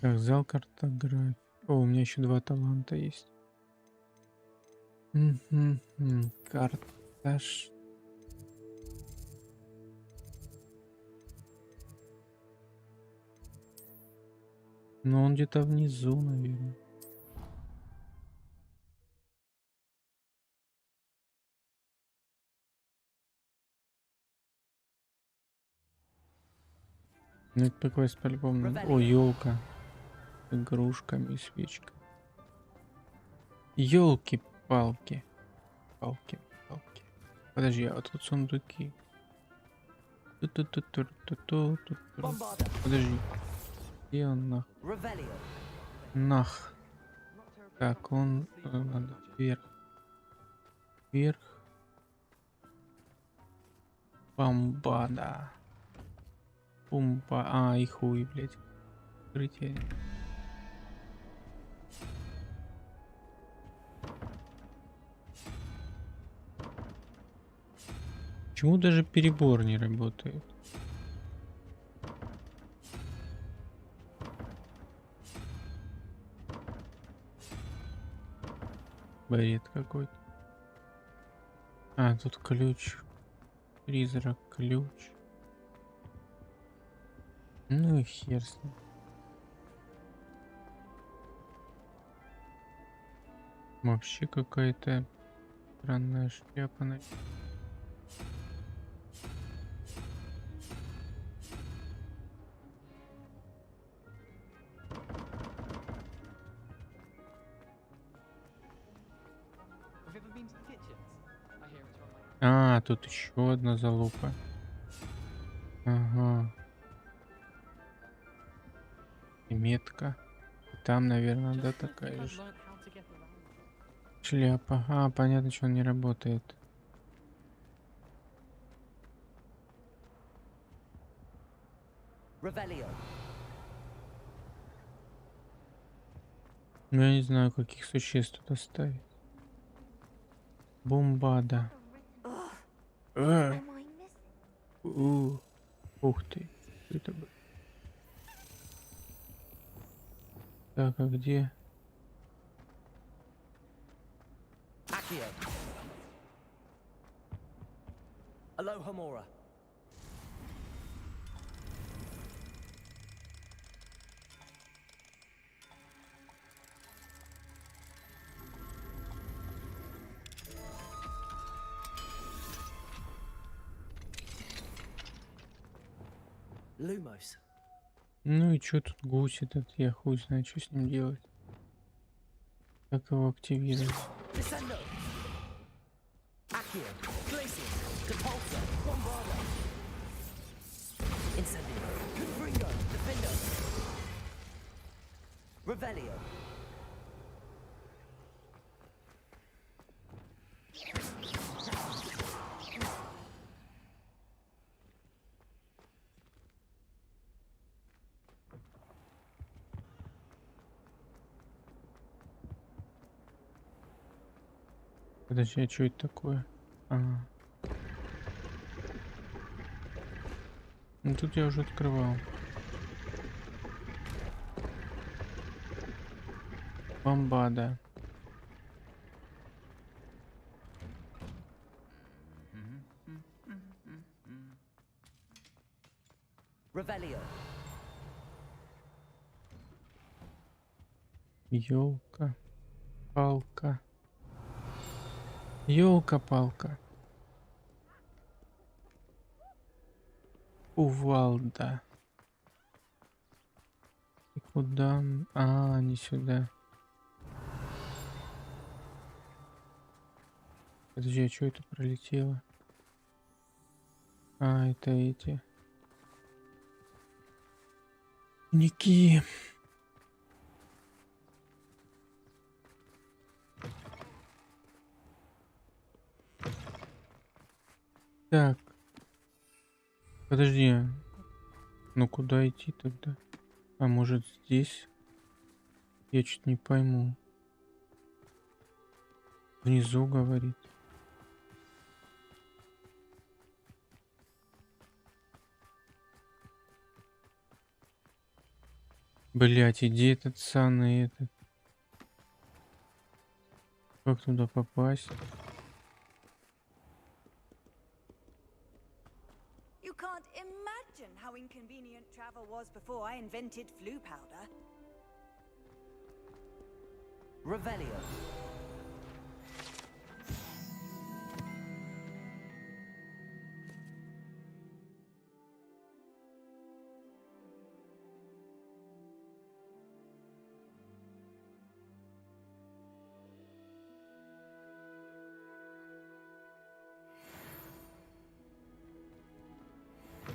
Так, зал картографии. О, у меня еще 2 таланта есть. Карташ. Но он где-то внизу, наверное. Ну, это такой по-любому. О, елка. Игрушками, свечка. Елки-палки. Палки. Подожди, а тут сундуки. Подожди. Где он нах? Так, он надо вверх. Бомбада. Пумпа. А, и хуй, блядь. Открытие. Почему даже перебор не работает? Бред какой-то. А, тут ключ. Призрак, ключ. Ну и хер с ним. Вообще какая-то странная шляпа. А, тут еще одна залупа. Ага. И метка. И там, наверное, да, такая же. Шляпа. А, понятно, что он не работает. Revelio. Ну, я не знаю, каких существ туда ставить. Бомбада. Ух ты. Что это было? Так, а где? Accio. Alohomora. Lumos. Ну и чё тут гусь этот? Я хуй знаю, что с ним делать. Как его активировать? Descendo. Accio. Glacius. Depulsor. Bombardo. Incendio. Confringo. Defendo. Revelio. Подожди, а что это такое? Ага. Ну тут я уже открывал. Бомбада. Revelio. Ёлка. Палка. Ёлка-палка. Кувалда. И куда? А, не сюда. Подожди, а что это пролетело? А, это эти. Ники. Так. Подожди. Ну куда идти тогда? А может здесь? Я чуть не пойму. Внизу говорит. Блять, иди этот саный этот. Как туда попасть? You can't imagine how inconvenient travel was before I invented flu powder. Revelio.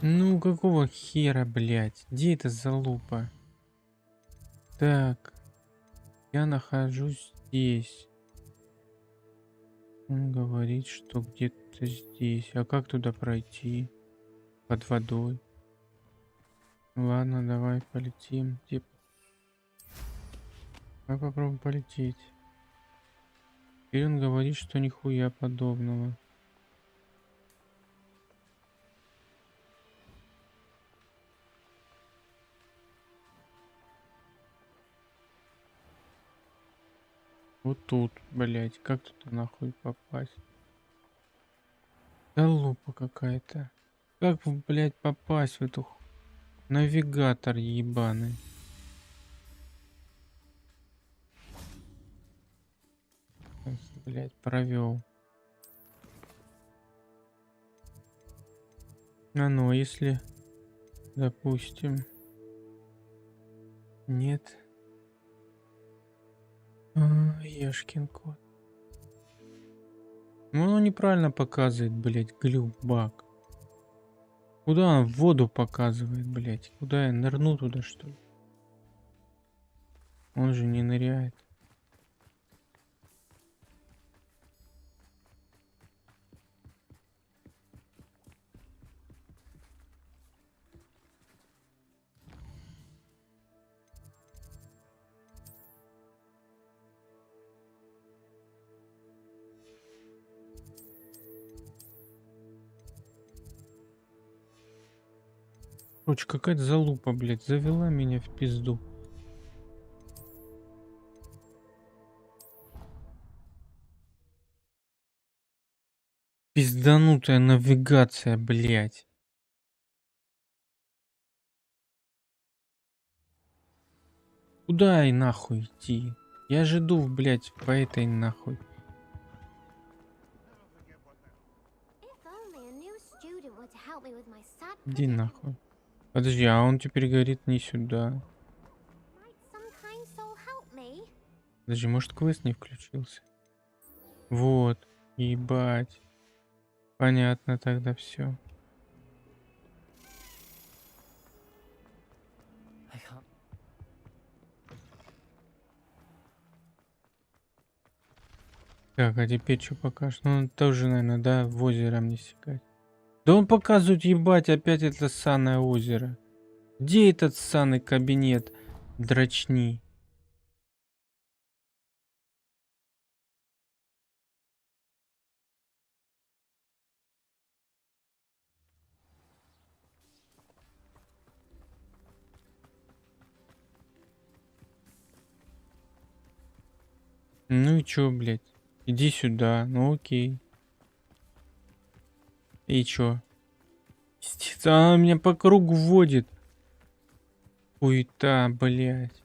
Ну какого хера, блять? Где эта залупа? Так. Я нахожусь здесь. Он говорит, что где-то здесь. А как туда пройти? Под водой. Ладно, давай полетим. Где... Давай попробуем полететь. И он говорит, что нихуя подобного. Вот тут, блять, как туда нахуй попасть? Залупа какая-то. Как, блять, попасть в эту навигатор ебаный? Блять, провел. А ну, если, допустим, нет. Ешкин кот. Ну, оно неправильно показывает, блять, глюк-баг. Куда он в воду показывает, блять? Куда я нырну туда, что ли? Он же не ныряет. Короче, какая-то залупа, блядь, завела меня в пизду. Пизданутая навигация, блядь. Куда и нахуй идти? Я же иду, блядь, по этой нахуй. Иди нахуй. Подожди, а он теперь говорит не сюда. Подожди, может квест не включился? Вот, ебать. Понятно тогда все. Так, а теперь что покажешь? Ну, он тоже, наверное, да, в озеро мне сигать. Да он показывает, ебать, опять это ссаное озеро. Где этот ссаный кабинет? Дрочни. Ну и чё, блядь? Иди сюда, ну окей. И чё? Пиздец, она меня по кругу водит. Хуета, блядь.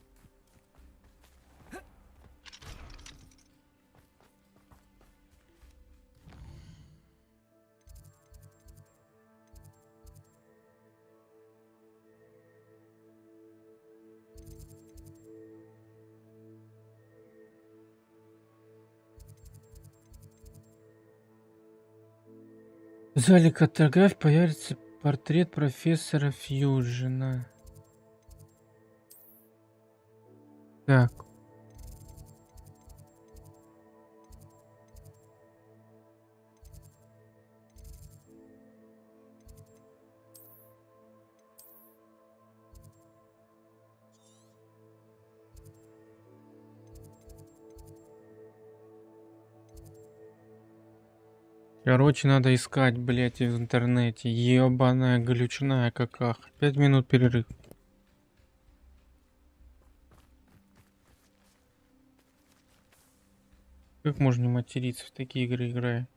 В зале картограф появится портрет профессора Фьюжина. Так. Короче, надо искать, блядь, в интернете. Ебаная глючная какаха. 5 минут перерыв. Как можно не материться в такие игры играя?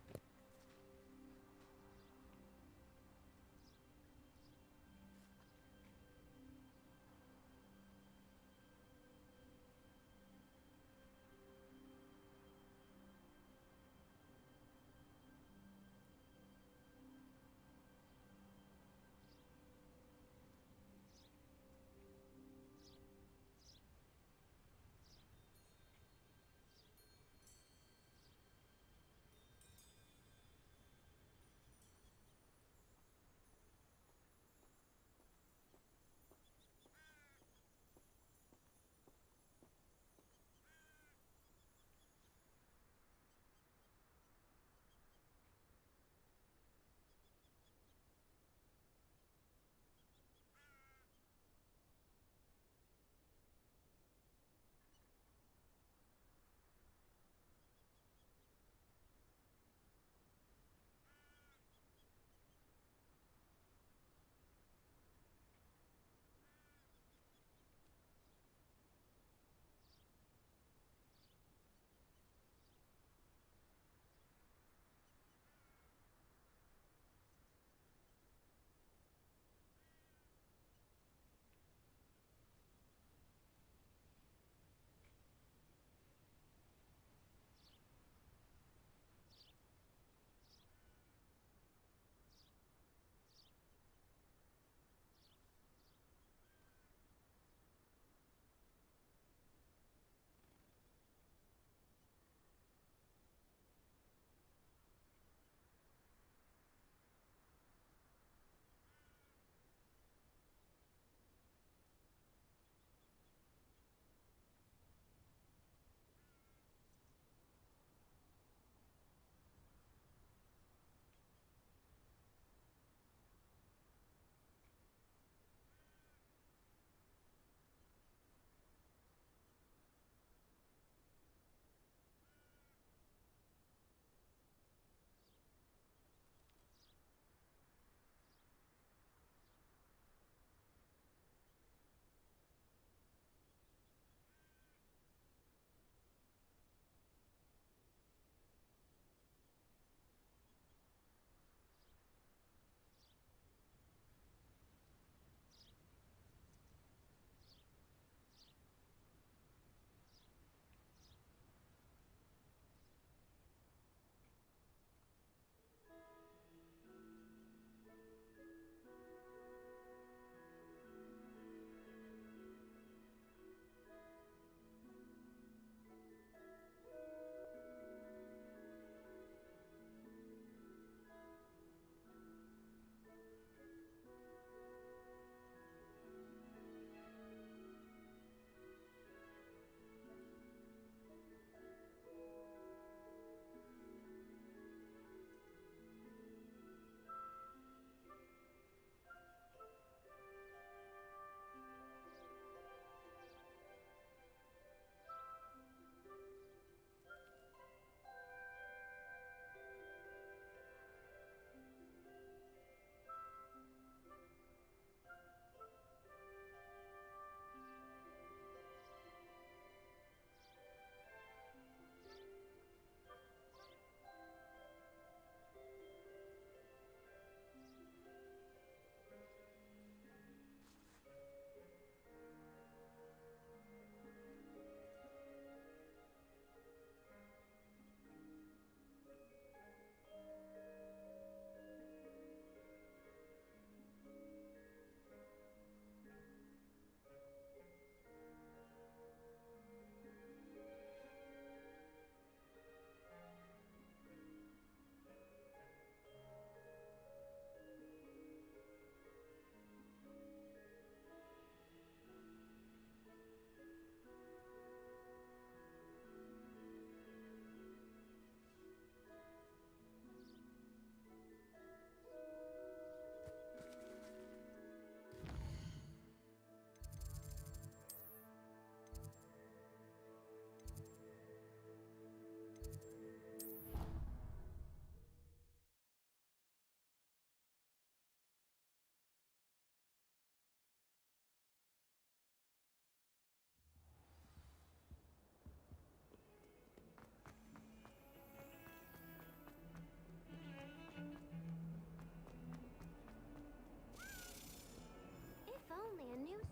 only a news.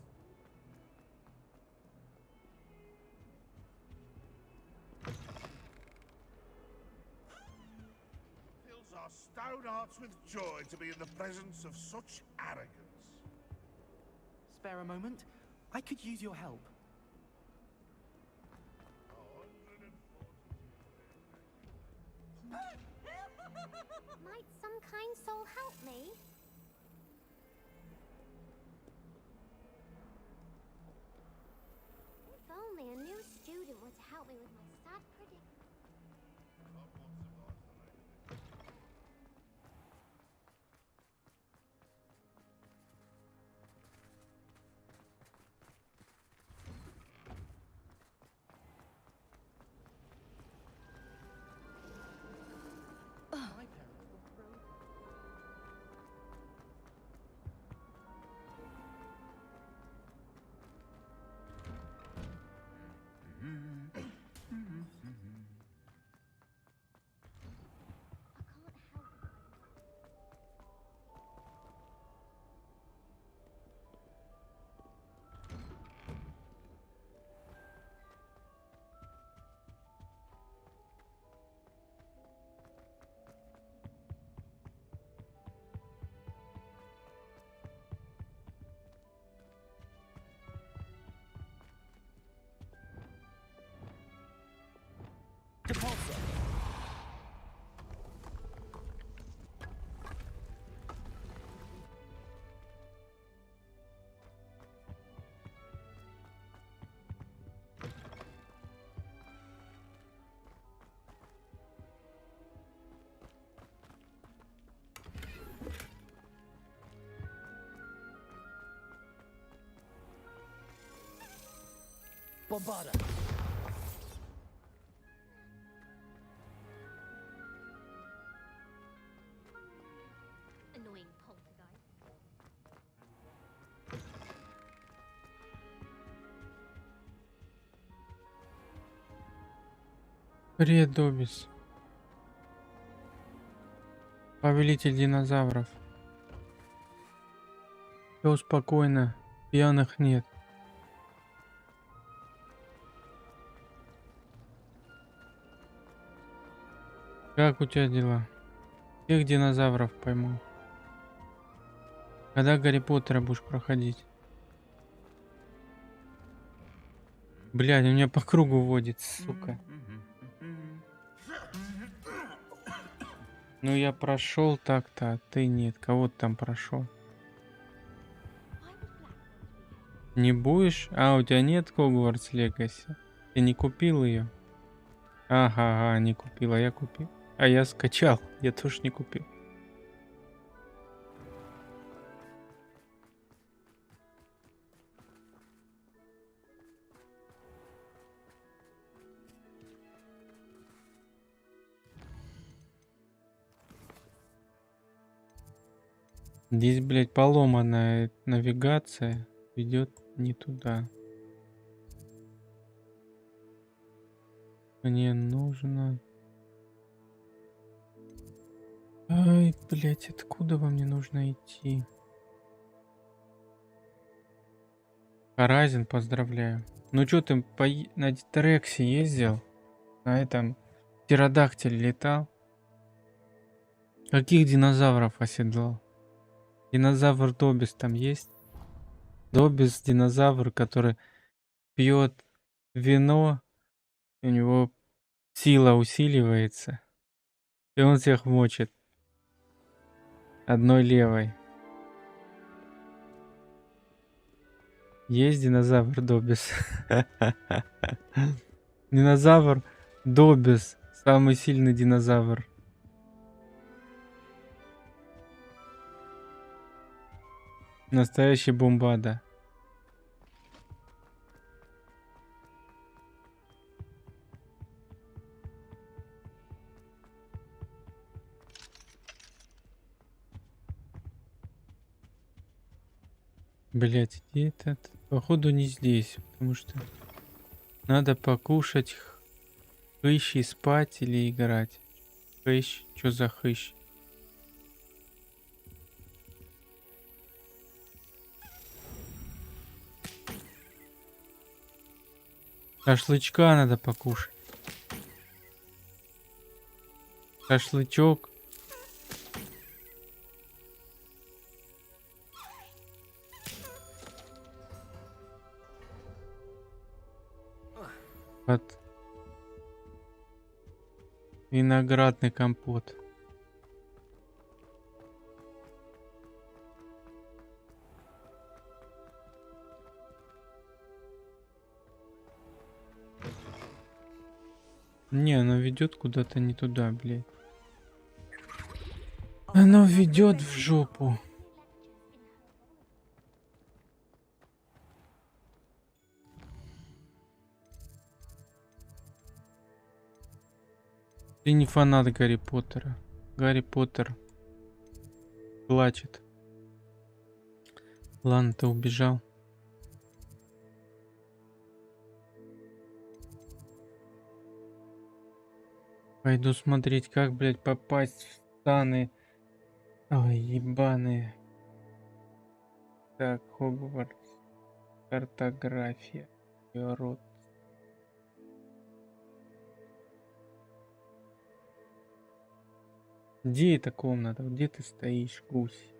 Fills our stout hearts with joy to be in the presence of such arrogance. Spare a moment? I could use your help. Might some kind soul help me? If only a new student were to help me with my sad predicament. Depulso. Bombarda. Annoying poltergeist. Привет, Добис. Повелитель динозавров. Все спокойно, пьяных нет. Как у тебя дела? Всех динозавров пойму. Когда Гарри Поттера будешь проходить? Блядь, он меня по кругу водит, сука. Ну я прошел так-то, а ты нет. Кого ты там прошел? Не будешь? А, у тебя нет Hogwarts Legacy? Ты не купил ее? Ага, не купил, а я купил. А я скачал, я тоже не купил. Здесь, блядь, поломанная навигация ведет не туда. Мне нужно... Ай, блядь, откуда вам мне нужно идти? Харазин, поздравляю. Ну чё ты на Трексе ездил? На этом птеродактиле летал? Каких динозавров оседлал? Динозавр Добис там есть? Добис динозавр, который пьет вино, у него сила усиливается, и он всех мочит одной левой. Есть динозавр Добис. Динозавр Добис, самый сильный динозавр. Настоящий бомбада. Блять, где этот? Походу не здесь, потому что надо покушать хыщ и спать или играть. Хыщ, что за хыщ? Шашлычка надо покушать. Шашлычок. Под виноградный компот. Не, оно ведет куда-то не туда, блядь. Оно ведет в жопу. Ты не фанат Гарри Поттера. Гарри Поттер плачет. Ладно, ты убежал. Пойду смотреть, как, блядь, попасть в станы. Ой, ебаные. Так, Хогвартс. Картография. Её рот. Где эта комната? Где ты стоишь, гусь?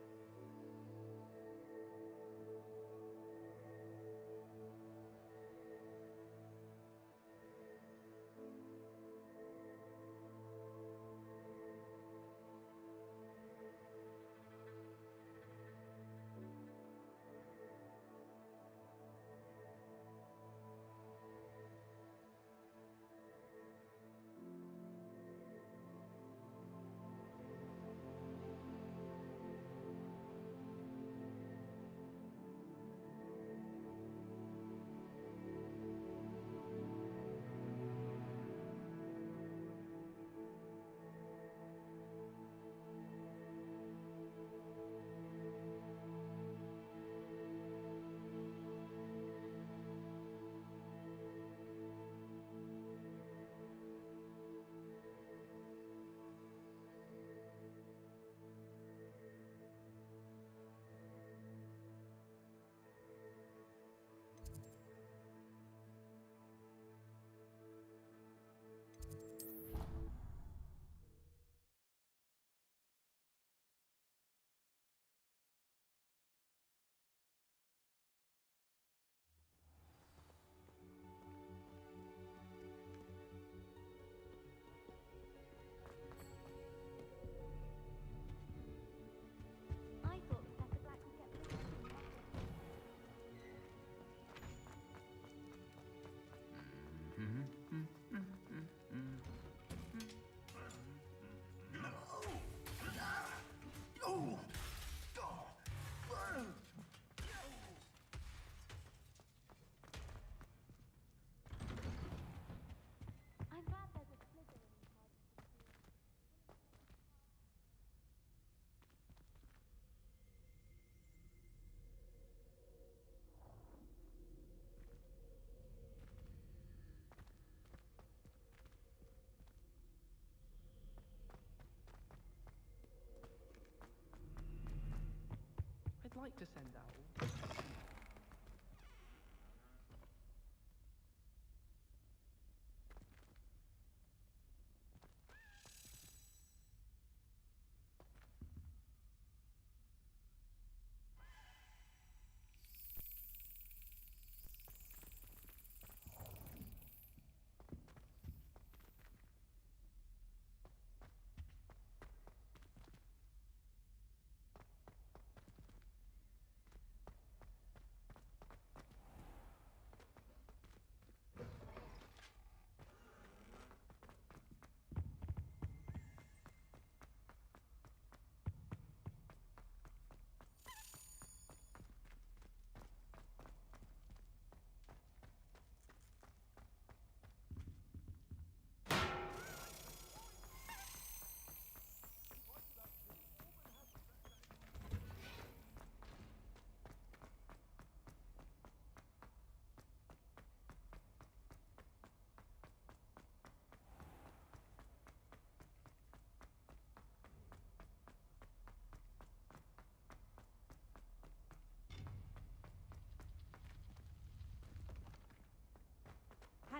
I'd like to send out.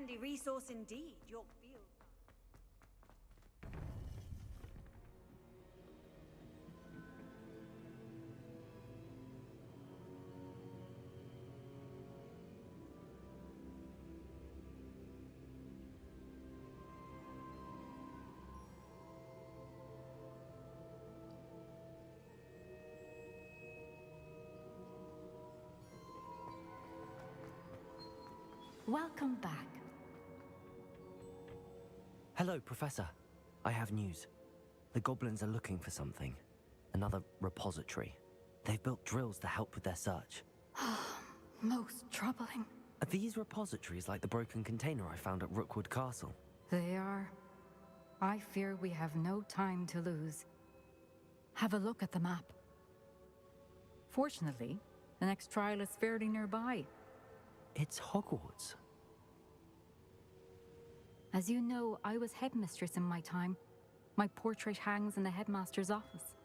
handy resource indeed, your field. Welcome back. Hello, Professor. I have news. The goblins are looking for something. Another repository. They've built drills to help with their search. Most troubling. Are these repositories like the broken container I found at Rookwood Castle? They are. I fear we have no time to lose. Have a look at the map. Fortunately, the next trial is fairly nearby. It's Hogwarts. As you know, I was headmistress in my time. My portrait hangs in the headmaster's office.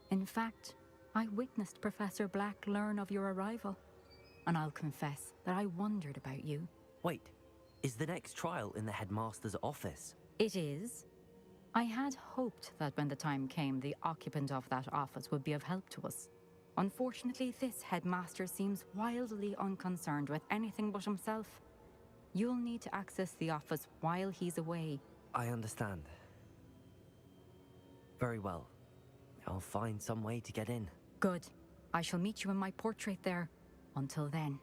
In fact, I witnessed Professor Black learn of your arrival. And I'll confess that I wondered about you. Wait, is the next trial in the headmaster's office? It is. I had hoped that when the time came, the occupant of that office would be of help to us. Unfortunately, this headmaster seems wildly unconcerned with anything but himself. You'll need to access the office while he's away. I understand. Very well. I'll find some way to get in. Good. I shall meet you in my portrait there. Until then.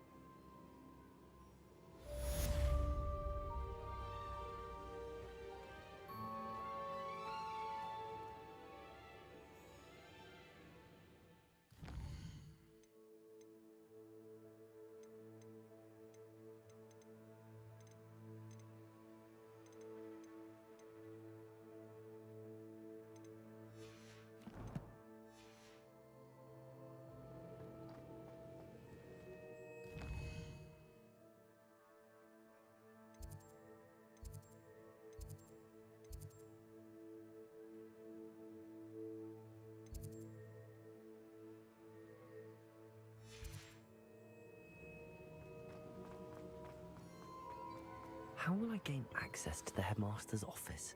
How will I gain access to the headmaster's office?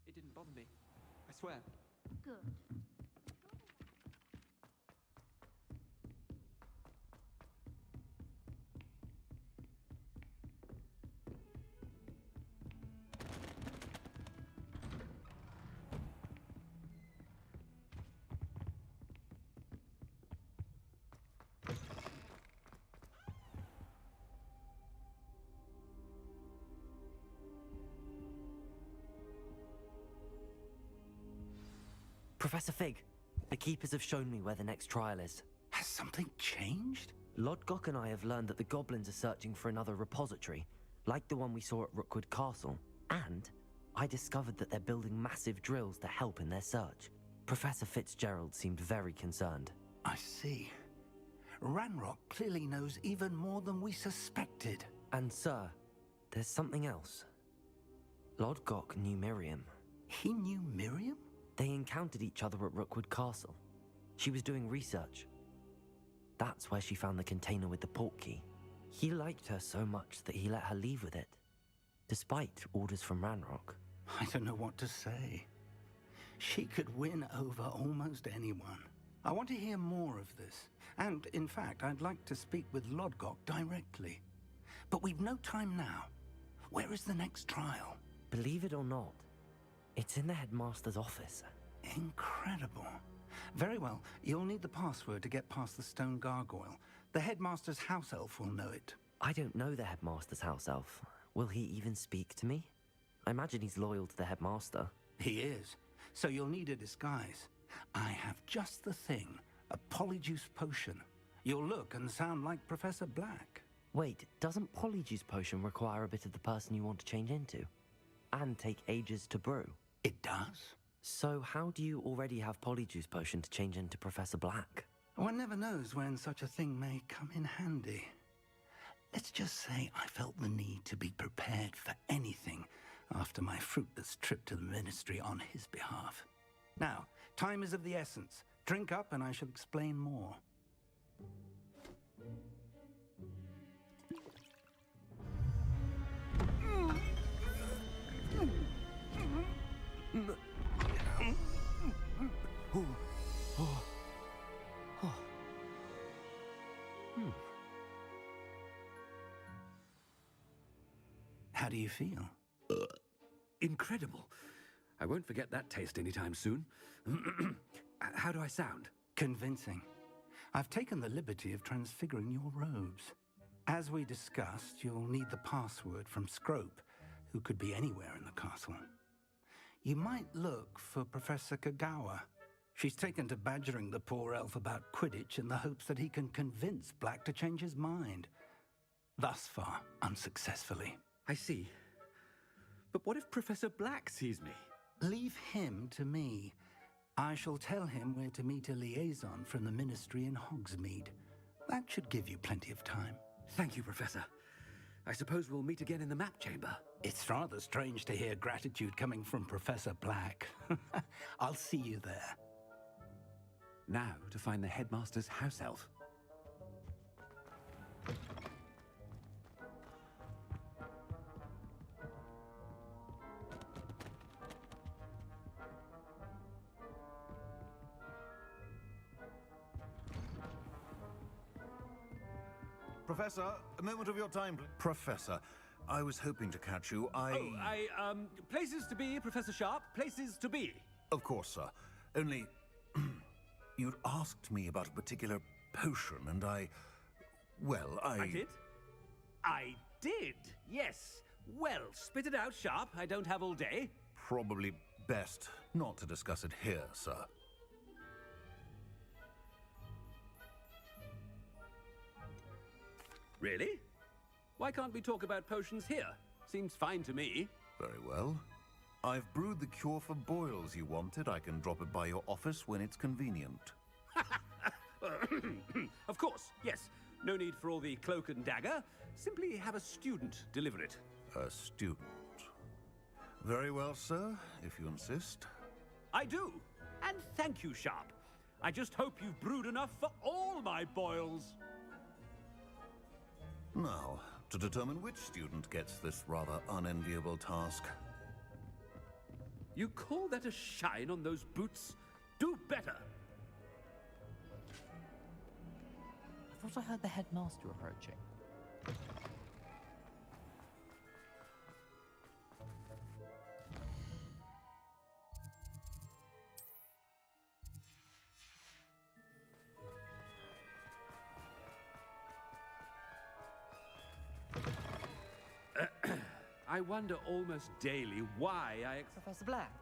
It didn't bother me. I swear. Good. Professor Fig, the keepers have shown me where the next trial is. Has something changed? Lodgok and I have learned that the goblins are searching for another repository, like the one we saw at Rookwood Castle. And I discovered that they're building massive drills to help in their search. Professor Fitzgerald seemed very concerned. I see. Ranrock clearly knows even more than we suspected. And sir, there's something else. Lodgok knew Miriam. He knew Miriam? They encountered each other at Rookwood Castle. She was doing research. That's where she found the container with the portkey. He liked her so much that he let her leave with it, despite orders from Ranrock. I don't know what to say. She could win over almost anyone. I want to hear more of this. And, in fact, I'd like to speak with Lodgok directly. But we've no time now. Where is the next trial? Believe it or not, it's in the headmaster's office. Incredible. Very well. You'll need the password to get past the stone gargoyle. The headmaster's house elf will know it. I don't know the headmaster's house elf. Will he even speak to me? I imagine he's loyal to the headmaster. He is. So you'll need a disguise. I have just the thing. A polyjuice potion. You'll look and sound like Professor Black. Wait, doesn't Polyjuice Potion require a bit of the person you want to change into? And take ages to brew? It does. So how do you already have Polyjuice Potion to change into Professor Black? One never knows when such a thing may come in handy. Let's just say I felt the need to be prepared for anything after my fruitless trip to the Ministry on his behalf. Now, time is of the essence. Drink up and I shall explain more. How do you feel? Incredible. I won't forget that taste anytime soon. How do I sound? Convincing. I've taken the liberty of transfiguring your robes. As we discussed, you'll need the password from Scrope, who could be anywhere in the castle. You might look for Professor Kagawa. She's taken to badgering the poor elf about Quidditch in the hopes that he can convince Black to change his mind. Thus far, unsuccessfully. I see. But what if Professor Black sees me? Leave him to me. I shall tell him where to meet a liaison from the Ministry in Hogsmeade. That should give you plenty of time. Thank you, Professor. I suppose we'll meet again in the map chamber. It's rather strange to hear gratitude coming from Professor Black. I'll see you there. Now to find the headmaster's house elf. Professor, a moment of your time. Professor, I was hoping to catch you. Places to be, Professor Sharp. Places to be. Of course, sir. Only, you'd asked me about a particular potion, and I did? I did, yes. Well, spit it out, Sharp. I don't have all day. Probably best not to discuss it here, sir. Really? Why can't we talk about potions here? Seems fine to me. Very well. I've brewed the cure for boils you wanted. I can drop it by your office when it's convenient. Of course, yes. No need for all the cloak and dagger. Simply have a student deliver it. A student. Very well, sir, if you insist. I do. And thank you, Sharp. I just hope you've brewed enough for all my boils. Now, to determine which student gets this rather unenviable task. You call that a shine on those boots? Do better! I thought I heard the headmaster approaching. I wonder almost daily why Professor Black,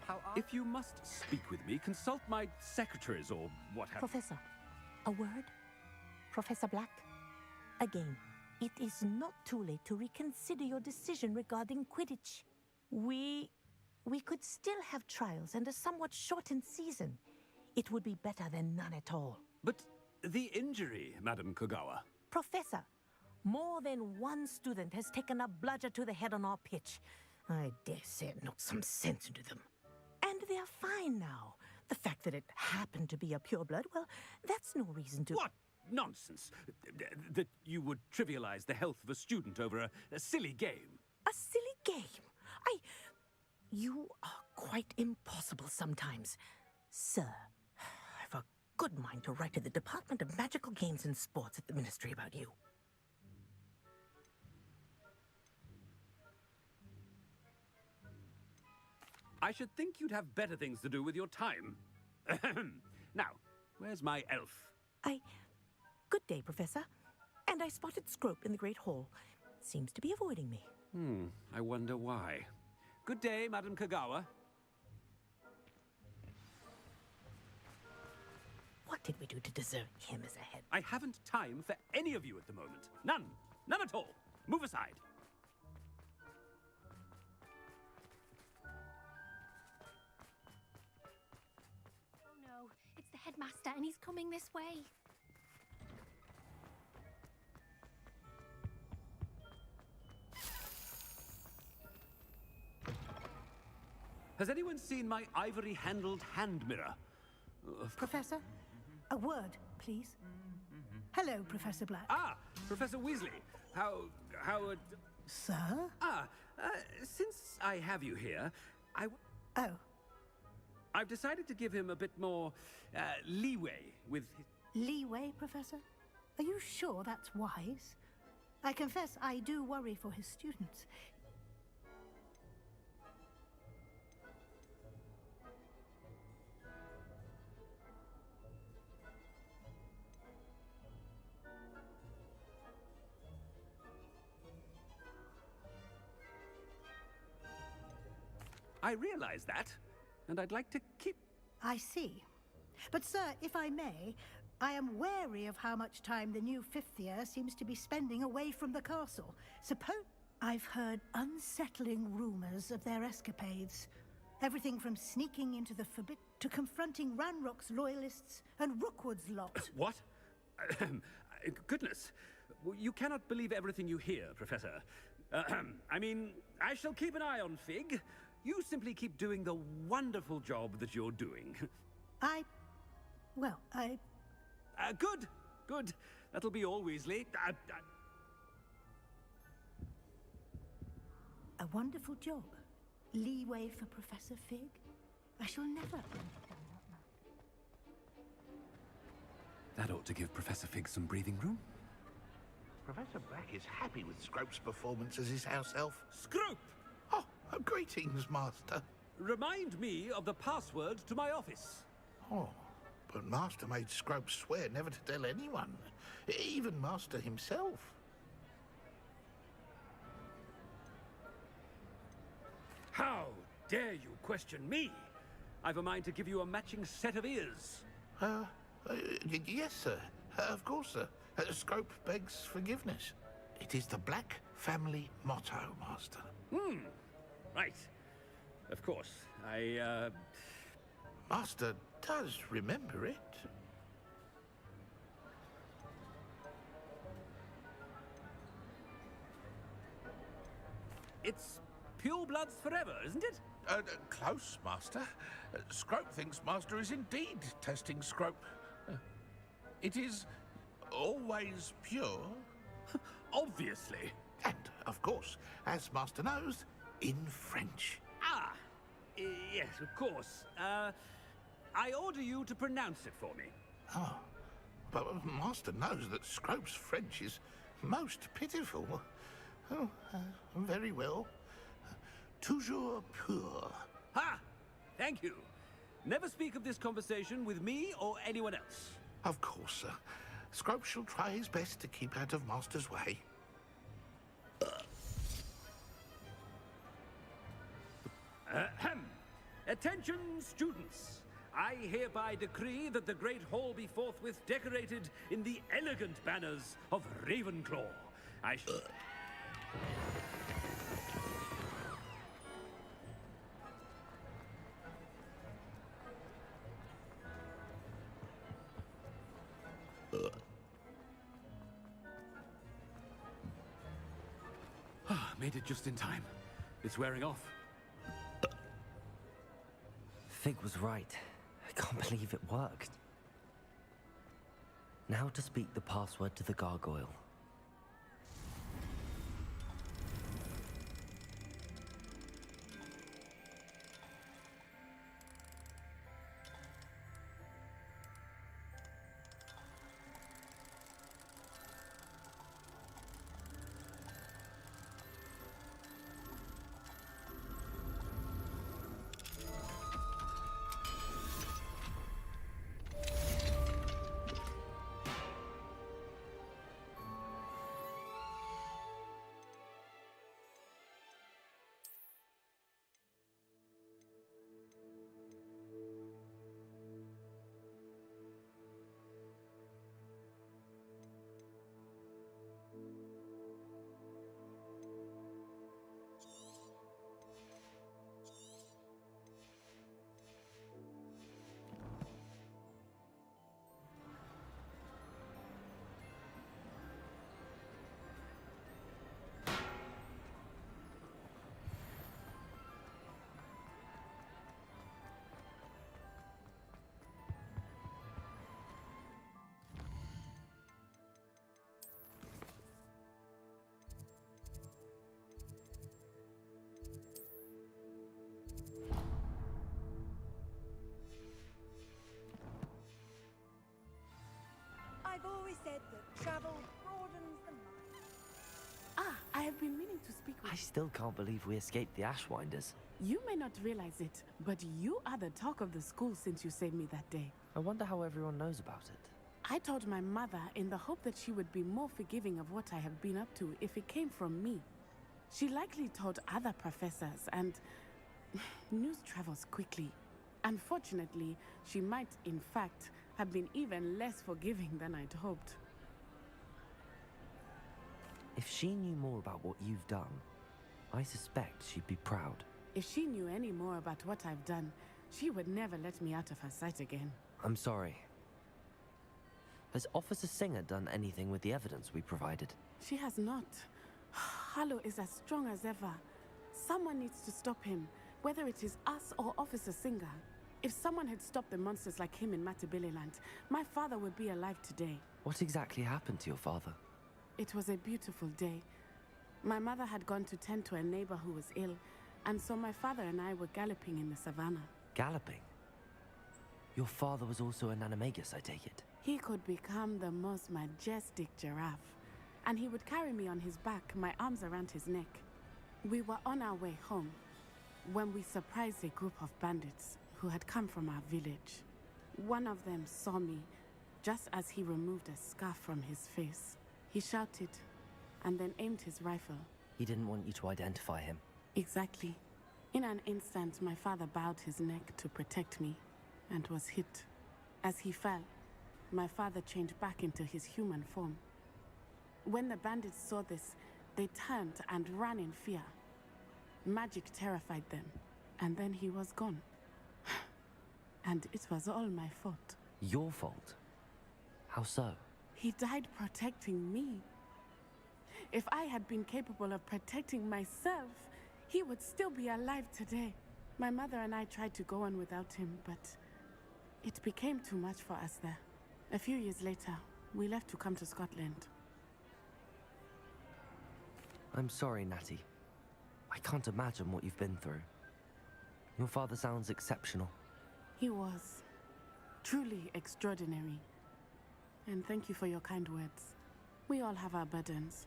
how are... If you must speak with me, consult my secretaries or what have you. Professor, a word? Professor Black? Again, it is not too late to reconsider your decision regarding Quidditch. We could still have trials and a somewhat shortened season. It would be better than none at all. But the injury, Madam Kagawa. Professor, more than one student has taken a bludger to the head on our pitch. I dare say it knocked some sense into them. And they're fine now. The fact that it happened to be a pureblood, well, that's no reason to... What nonsense! That you would trivialize the health of a student over a silly game. A silly game? You are quite impossible sometimes. Sir, I've a good mind to write to the Department of Magical Games and Sports at the Ministry about you. I should think you'd have better things to do with your time. Now, where's my elf? Good day, Professor. And I spotted Scrope in the Great Hall. Seems to be avoiding me. I wonder why. Good day, Madam Kagawa. What did we do to deserve him as a head? I haven't time for any of you at the moment. None. None at all. Move aside. Oh no, it's the headmaster and he's coming this way. Has anyone seen my ivory-handled hand mirror? Professor, a word, please. Hello, Professor Black. Ah, Professor Weasley. How... Sir? Since I have you here, Oh. I've decided to give him a bit more, leeway with his... Leeway, Professor? Are you sure that's wise? I confess I do worry for his students. I realize that, and I'd like to keep... I see. But, sir, if I may, I am wary of how much time the new fifth year seems to be spending away from the castle. I've heard unsettling rumors of their escapades. Everything from sneaking into the forbidden to confronting Ranrock's loyalists and Rookwood's lot. What? Goodness. You cannot believe everything you hear, Professor. I mean, I shall keep an eye on Fig. You simply keep doing the wonderful job that you're doing. Good, good. That'll be all, Weasley. A wonderful job. Leeway for Professor Fig? I shall never... That ought to give Professor Fig some breathing room. Professor Black is happy with Scrope's performance as his house elf. Scrope! Oh, greetings, Master. Remind me of the password to my office. Oh, but Master made Scrope swear never to tell anyone, even Master himself. How dare you question me? I've a mind to give you a matching set of ears. Yes, sir. Of course, sir. Scrope begs forgiveness. It is the Black family motto, Master. Right. Of course. Master does remember it. It's pure bloods forever, isn't it? Close, Master. Scrope thinks Master is indeed testing Scrope. It is always pure. Obviously. And, of course, as Master knows, in French. Yes, of course. I order you to pronounce it for me. Oh, but Master knows that Scrope's French is most pitiful. Oh, very well. Toujours pur. Ha! Thank you. Never speak of this conversation with me or anyone else. Of course, sir. Scrope shall try his best to keep out of Master's way. Attention, students. I hereby decree that the Great Hall be forthwith decorated in the elegant banners of Ravenclaw. Made it just in time. It's wearing off. Fig was right. I can't believe it worked. Now to speak the password to the gargoyle. I've always said that travel broadens the mind. Ah, I have been meaning to speak with I still can't believe we escaped the Ashwinders. you. May not realize it, but you are the talk of the school since you saved me that day. I wonder how everyone knows about it. I told my mother in the hope that she would be more forgiving of what I have been up to if it came from me. She likely told other professors, and news travels quickly. Unfortunately, she might, in fact, have been even less forgiving than I'd hoped. If she knew more about what you've done, I suspect she'd be proud. If she knew any more about what I've done, she would never let me out of her sight again. I'm sorry. Has Officer Singer done anything with the evidence we provided? She has not. Harlow is as strong as ever. Someone needs to stop him, whether it is us or Officer Singer. If someone had stopped the monsters like him in Matabeleland, my father would be alive today. What exactly happened to your father? It was a beautiful day. My mother had gone to tend to a neighbor who was ill, and so my father and I were galloping in the savannah. Galloping? Your father was also an animagus, I take it? He could become the most majestic giraffe, and he would carry me on his back, my arms around his neck. We were on our way home when we surprised a group of bandits who had come from our village. One of them saw me just as he removed a scarf from his face. He shouted and then aimed his rifle. He didn't want you to identify him. Exactly. In an instant, my father bowed his neck to protect me and was hit. As he fell, my father changed back into his human form. When the bandits saw this, they turned and ran in fear. Magic terrified them, and then he was gone. And it was all my fault. Your fault? How so? He died protecting me. If I had been capable of protecting myself, he would still be alive today. My mother and I tried to go on without him, but it became too much for us there. A few years later, we left to come to Scotland. I'm sorry, Natty. I can't imagine what you've been through. Your father sounds exceptional. He was truly extraordinary. And thank you for your kind words. We all have our burdens.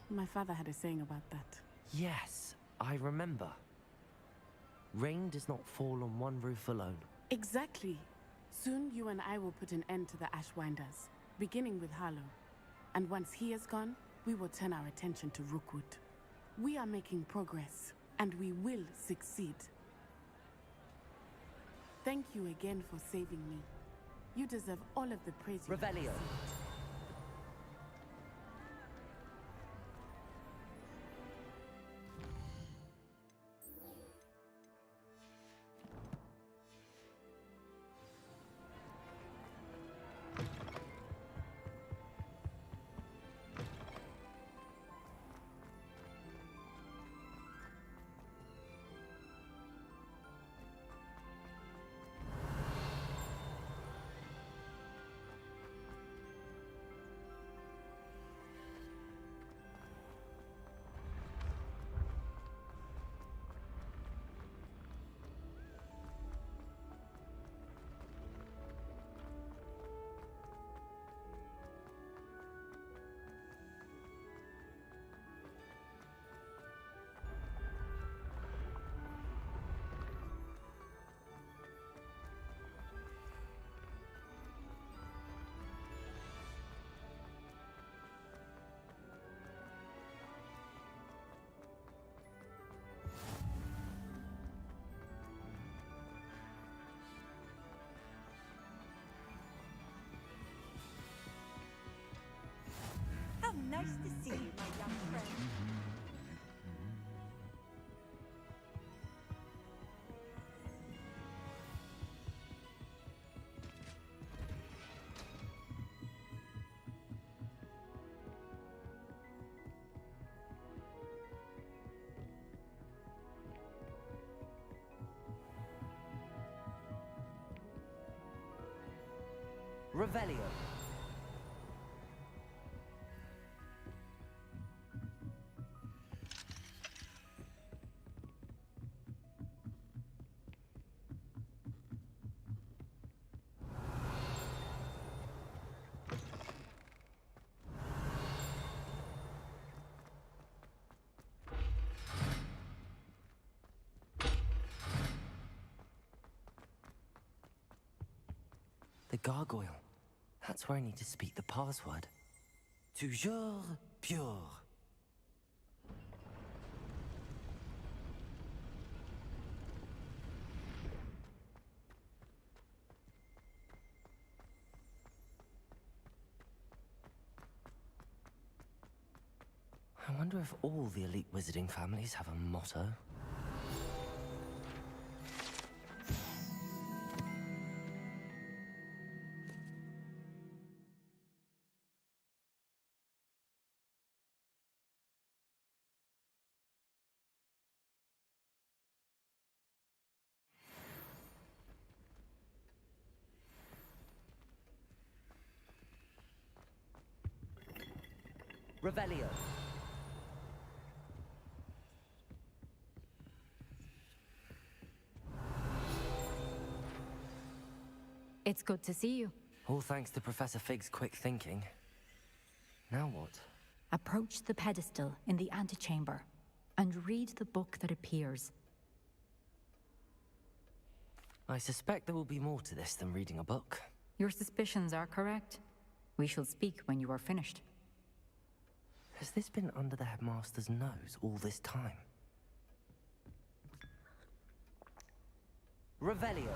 My father had a saying about that. Yes, I remember. Rain does not fall on one roof alone. Exactly. Soon you and I will put an end to the Ashwinders, beginning with Harlow. And once he is gone, we will turn our attention to Rookwood. We are making progress, and we will succeed. Thank you again for saving me. You deserve all of the praise you have Revelio. received. How nice to see you, my young friend. Revelio. gargoyle. That's where I need to speak the password. Toujours pure. I wonder if all the elite wizarding families have a motto. Revelio. It's good to see you. All thanks to Professor Fig's quick thinking. Now what? Approach the pedestal in the antechamber and read the book that appears. I suspect there will be more to this than reading a book. Your suspicions are correct. We shall speak when you are finished. Has this been under the headmaster's nose all this time? Revelio.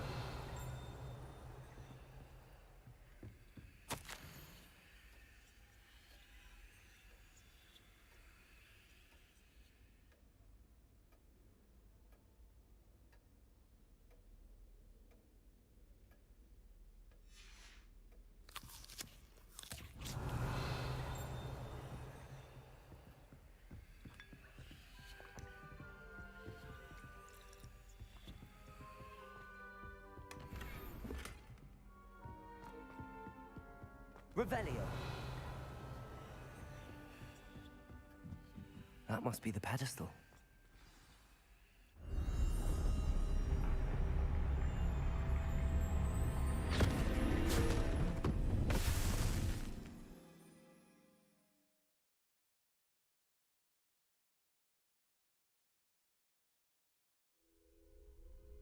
Revelio. That must be the pedestal.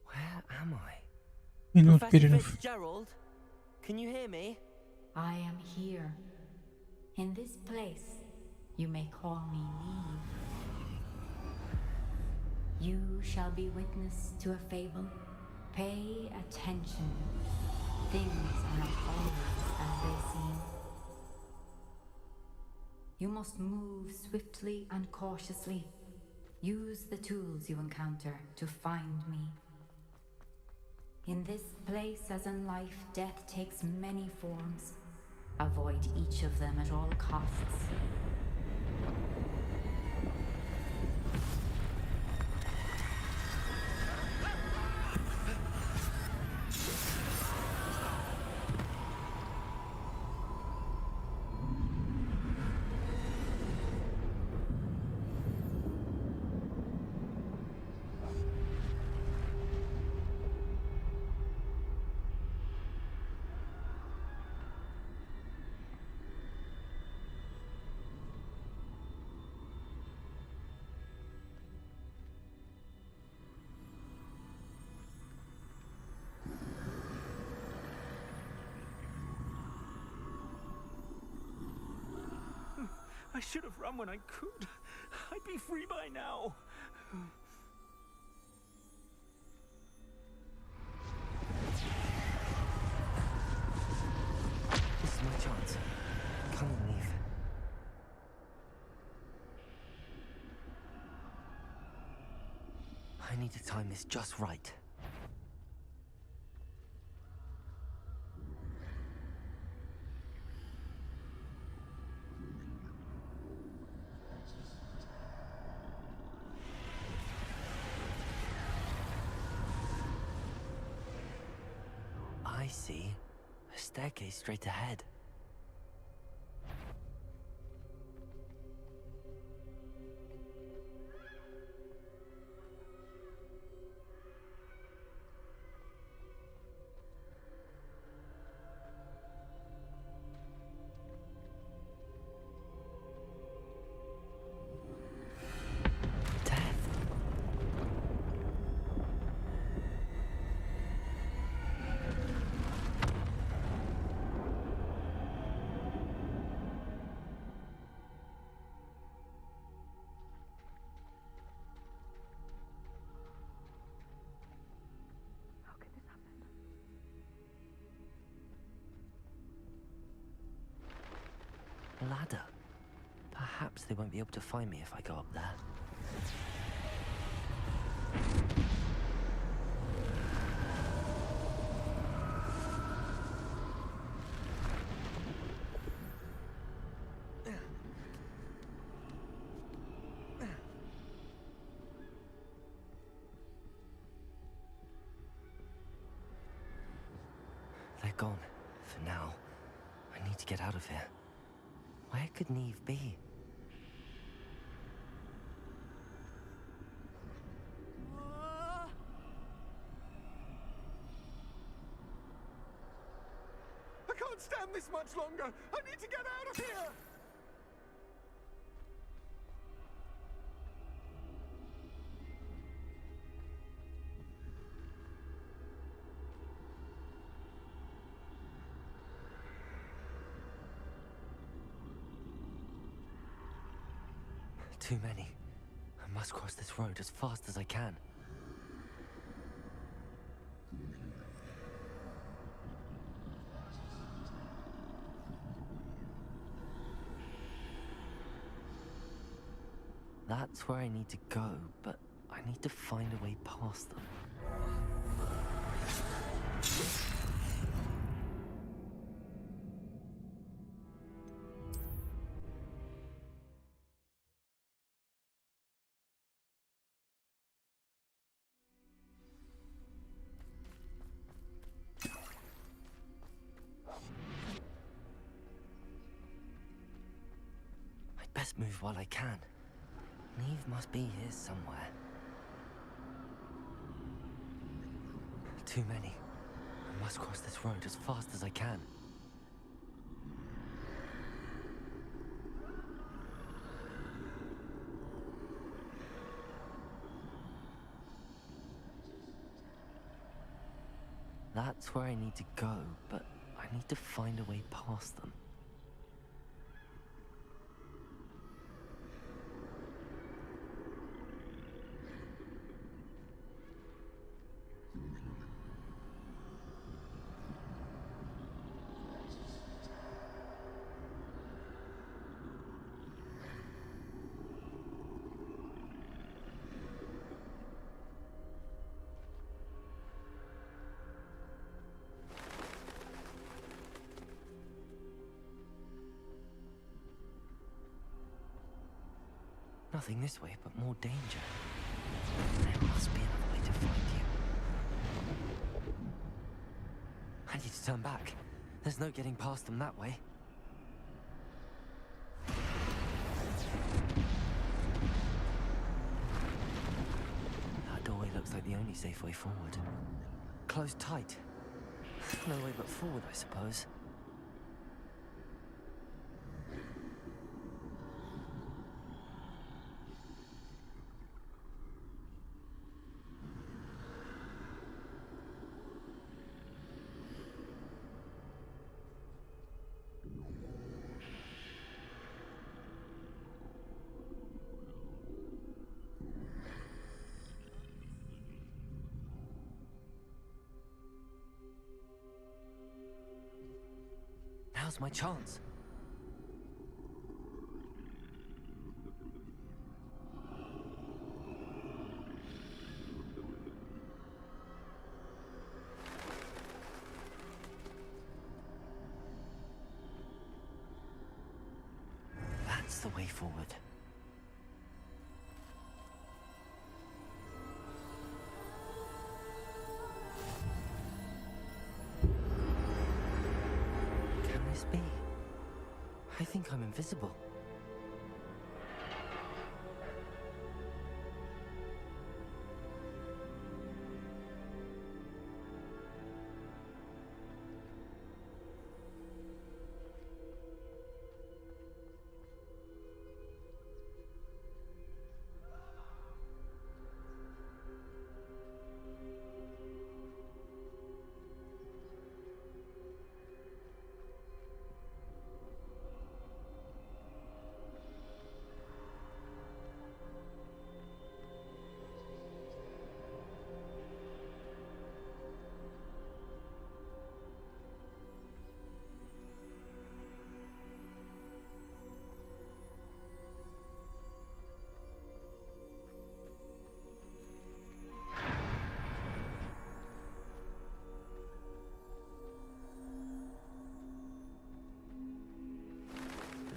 Where am I? Professor Fitzgerald, can you hear me? I am here. In this place, you may call me Neve. You shall be witness to a fable. Pay attention. Things are not always as they seem. You must move swiftly and cautiously. Use the tools you encounter to find me. In this place, as in life, death takes many forms. Avoid each of them at all costs. I should have run when I could. I'd be free by now. This is my chance. Come on, Neve. I need to time this just right. I see. A staircase straight ahead. ladder. Perhaps they won't be able to find me if I go up there. They're gone, for now. I need to get out of here. Where could Neve be? I can't stand this much longer! I need to get out of here! Too many. I must cross this road as fast as I can. That's where I need to go, but I need to find a way past them. I'd best move while I can. Neve must be here somewhere. Too many. I must cross this road as fast as I can. That's where I need to go, but I need to find a way past them. Nothing this way, but more danger. There must be another way to find you. I need to turn back. There's no getting past them that way. That doorway looks like the only safe way forward. Closed tight. No way but forward, I suppose. Now's my chance. That's the way forward. Be? I think I'm invisible.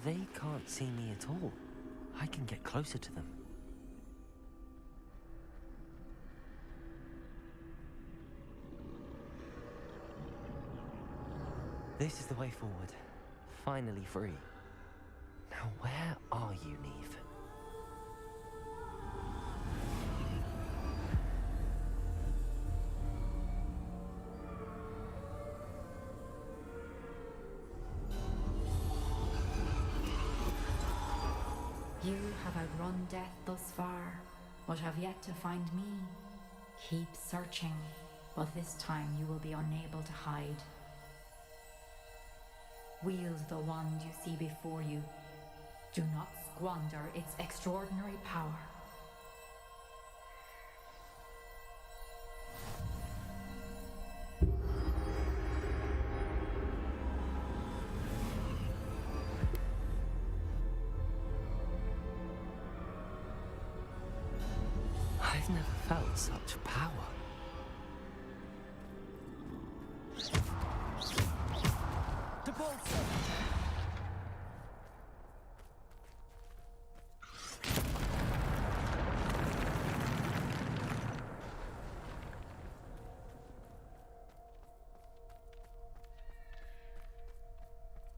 they can't see me at all. I can get closer to them. This is the way forward. Finally free. Now where are you, Neve? You have outrun death thus far, but have yet to find me. Keep searching, but this time you will be unable to hide. Wield the wand you see before you. Do not squander its extraordinary power. I've never felt such power. To bolster!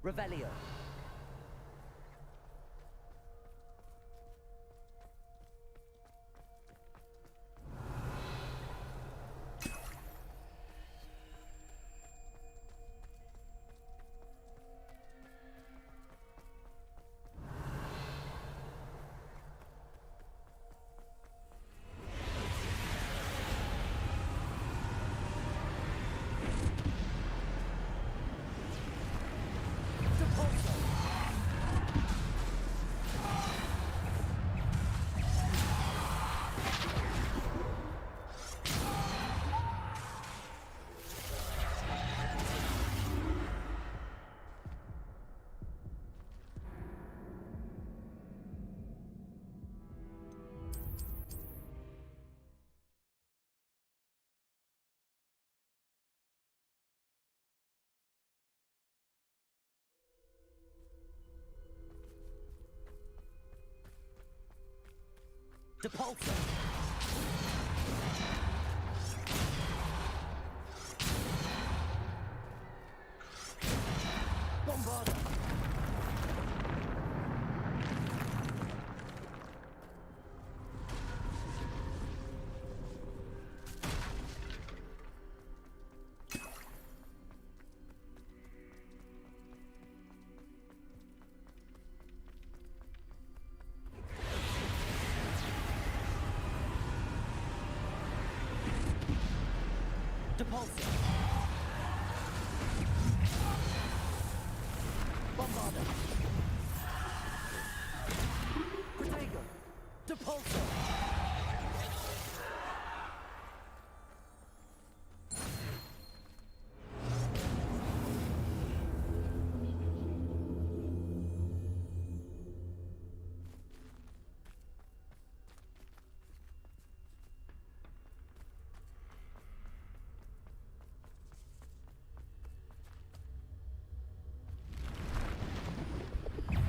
Revelio. Depulso! Bombarda! Depulso! Bombarda! Protego! Depulso!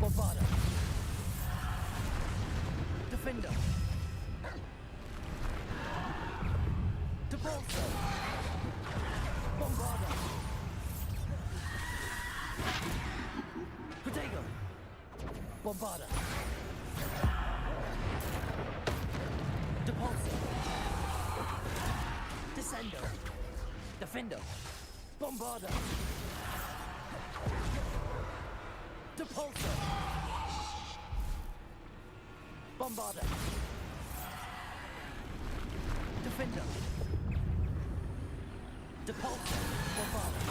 Bombarda! Defender! Depulso! Bombarda! Protego! Bombarda! Depulso! Descendo! Defender! Bombarda! Depulso! Bombarda! Defender! Depulso! Bombarda!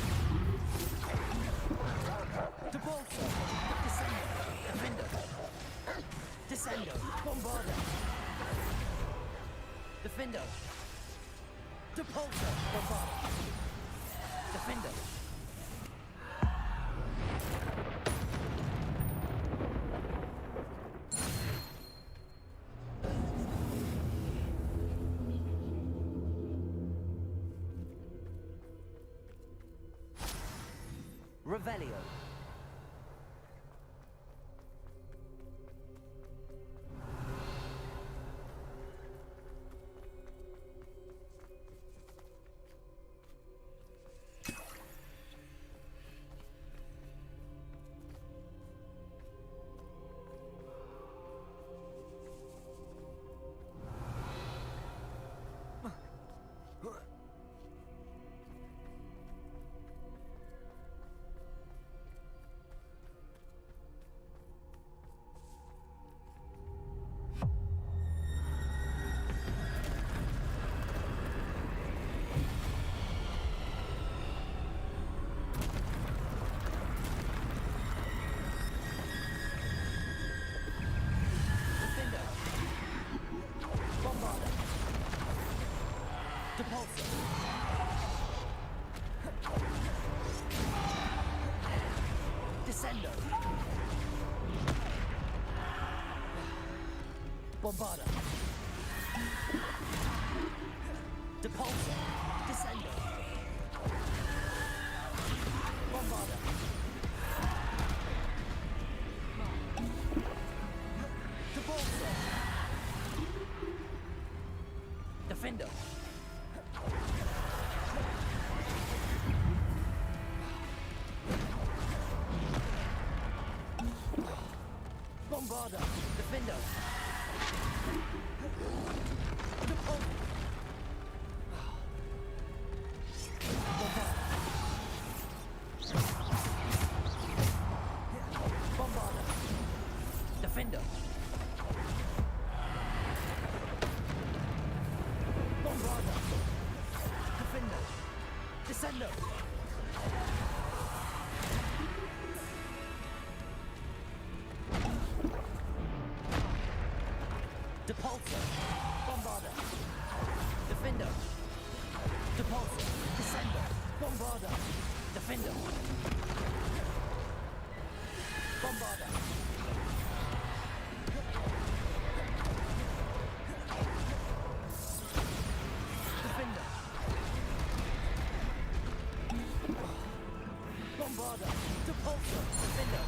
Depulso! Descendo! Defender! Descendo! Bombarda! Defender! Depulso! Bombarda! Defender! Revelio. Descendo. Bombarda. Depulso. Descendo. Bombarda. Depulso. Defendo. Bombarda. Defendo. Bombarda. Defendo. Bombarda. Defendo. Descendo. Depulso. Bombarda. Defendo. Depulso. Descendo. Bombarda. Defendo. Bombarda. Defendo. Bombarda. Depulso. Defendo.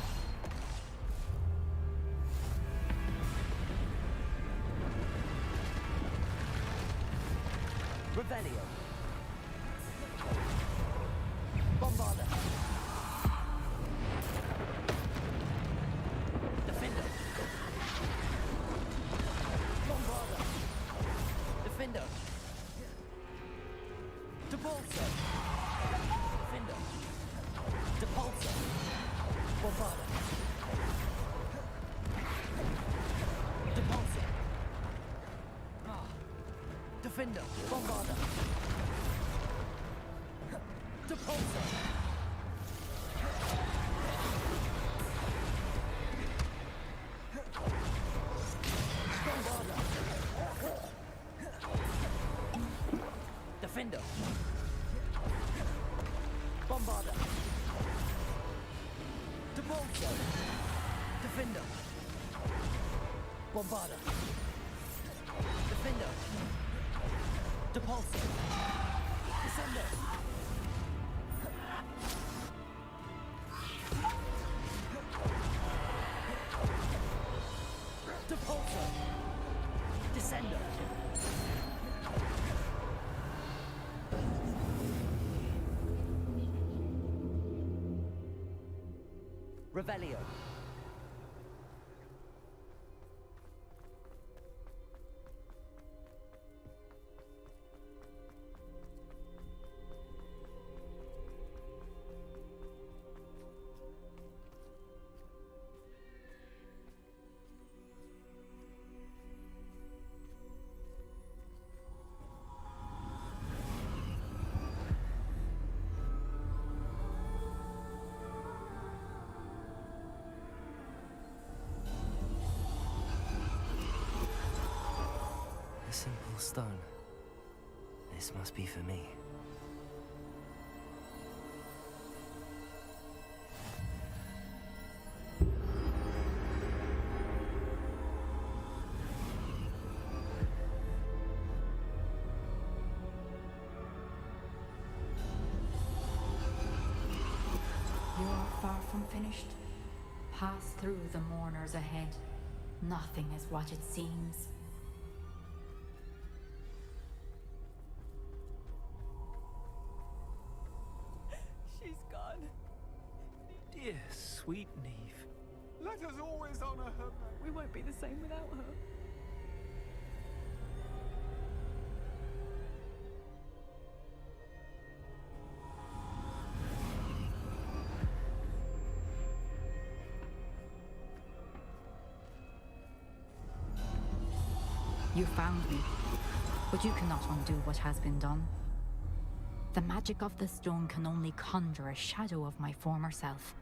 Revelio. Bombarda. Defendo. Bombarda. Defendo. Depulso. Defendo. Depulso. Bombarda. Depulso. Defendo. Bombarda. Depulso. Bombarda. Defendo. Bombarda. Depulso. Defendo. Bombarda. Defendo. Depulso. Descendo. Depulso. Descendo. Revelio. A simple stone. This must be for me. You are far from finished. Pass through the mourners ahead. Nothing is what it seems. She's gone. Dear, sweet Neve. Let us always honor her. We won't be the same without her. You found me, but you cannot undo what has been done. The magic of the stone can only conjure a shadow of my former self.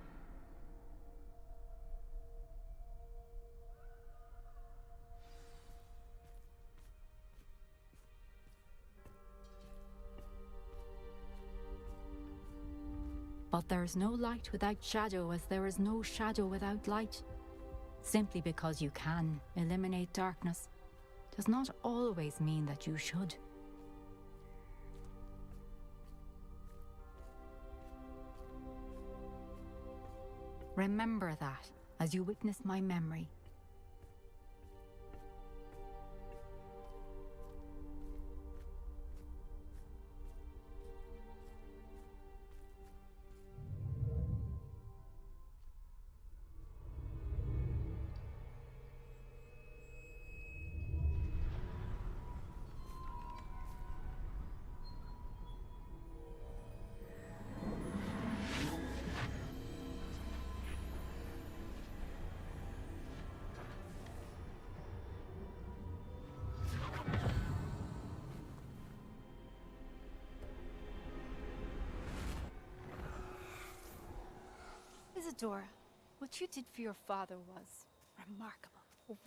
But there's no light without shadow, as there is no shadow without light. Simply because you can eliminate darkness does not always mean that you should. Remember that as you witness my memory. Isadora, what you did for your father was remarkable.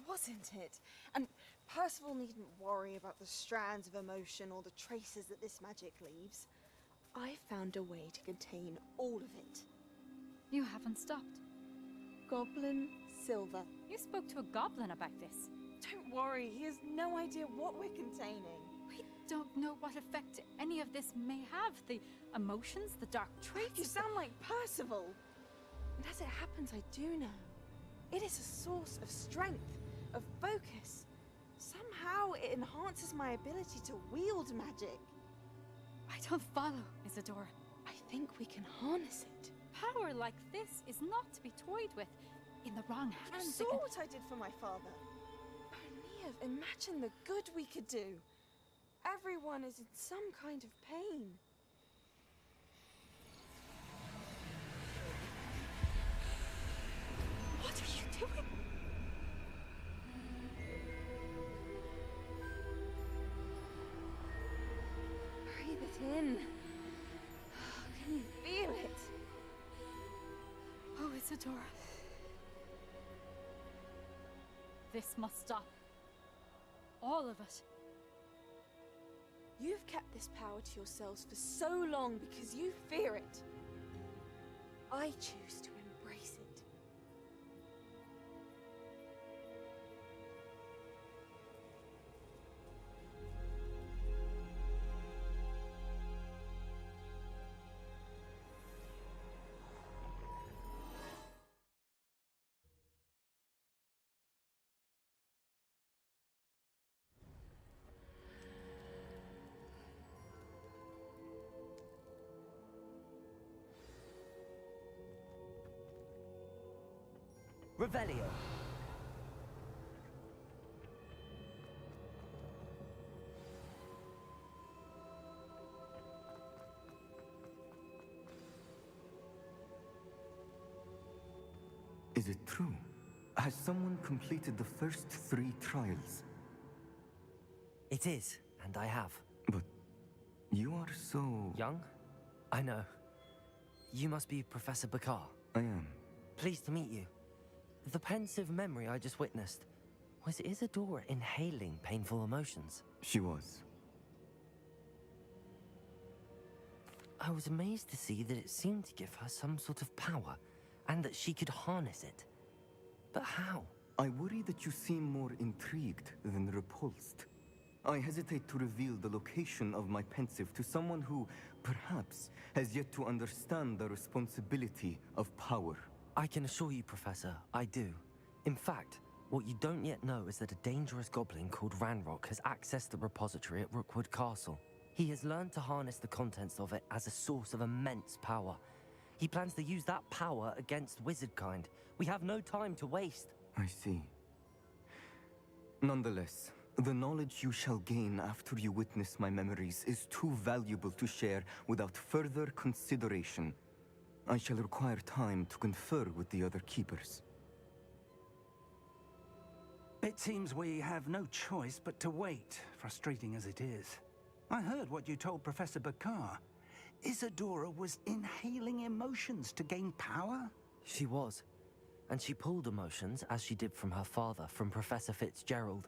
Wasn't it? And Percival needn't worry about the strands of emotion or the traces that this magic leaves. I found a way to contain all of it. You haven't stopped. Goblin Silver. You spoke to a goblin about this. Don't worry, he has no idea what we're containing. We don't know what effect any of this may have. The emotions, the dark traits. You sound like Percival. And as it happens, I do know. It is a source of strength, of focus. Somehow it enhances my ability to wield magic. I don't follow, Isadora. I think we can harness it. Power like this is not to be toyed with. In the wrong You hands, saw what I did for my father. O'Neill, imagine the good we could do. Everyone is in some kind of pain. What are you doing? Breathe it in. Can you feel it? Oh, Isadora. This must stop. All of it. You've kept this power to yourselves for so long because you fear it. I choose to embrace it. Revelio. Is it true? Has someone completed the first 3 trials? It is, and I have. But you are so... Young? I know. You must be Professor Bakar. I am. Pleased to meet you. The pensive memory I just witnessed, was Isadora inhaling painful emotions? She was. I was amazed to see that it seemed to give her some sort of power, and that she could harness it. But how? I worry that you seem more intrigued than repulsed. I hesitate to reveal the location of my pensive to someone who, perhaps, has yet to understand the responsibility of power. I can assure you, Professor, I do. In fact, what you don't yet know is that a dangerous goblin called Ranrock has accessed the repository at Rookwood Castle. He has learned to harness the contents of it as a source of immense power. He plans to use that power against wizardkind. We have no time to waste. I see. Nonetheless, the knowledge you shall gain after you witness my memories is too valuable to share without further consideration. I shall require time to confer with the other keepers. It seems we have no choice but to wait, frustrating as it is. I heard what you told Professor Bakar. Isadora was inhaling emotions to gain power? She was. And she pulled emotions, as she did from her father, from Professor Fitzgerald,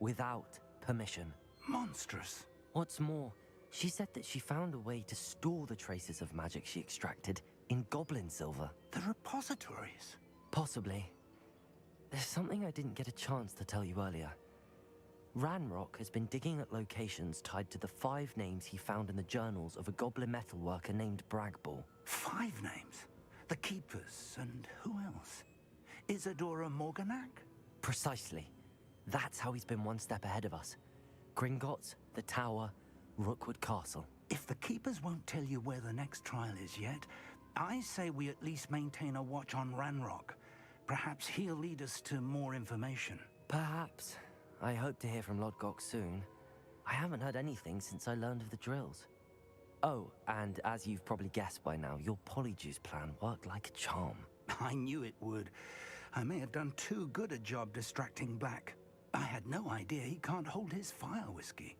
without permission. Monstrous. What's more, she said that she found a way to store the traces of magic she extracted In goblin silver. The repositories? Possibly. There's something I didn't get a chance to tell you earlier. Ranrock has been digging at locations tied to the 5 names he found in the journals of a goblin metalworker named Bragball. 5 names? The Keepers, and who else? Isadora Morganac? Precisely. That's how he's been one step ahead of us. Gringotts, the Tower, Rookwood Castle. If the Keepers won't tell you where the next trial is yet, I say we at least maintain a watch on Ranrock. Perhaps he'll lead us to more information. Perhaps. I hope to hear from Lodgok soon. I haven't heard anything since I learned of the drills. Oh, and as you've probably guessed by now, your Polyjuice plan worked like a charm. I knew it would. I may have done too good a job distracting Black. I had no idea he can't hold his fire whiskey.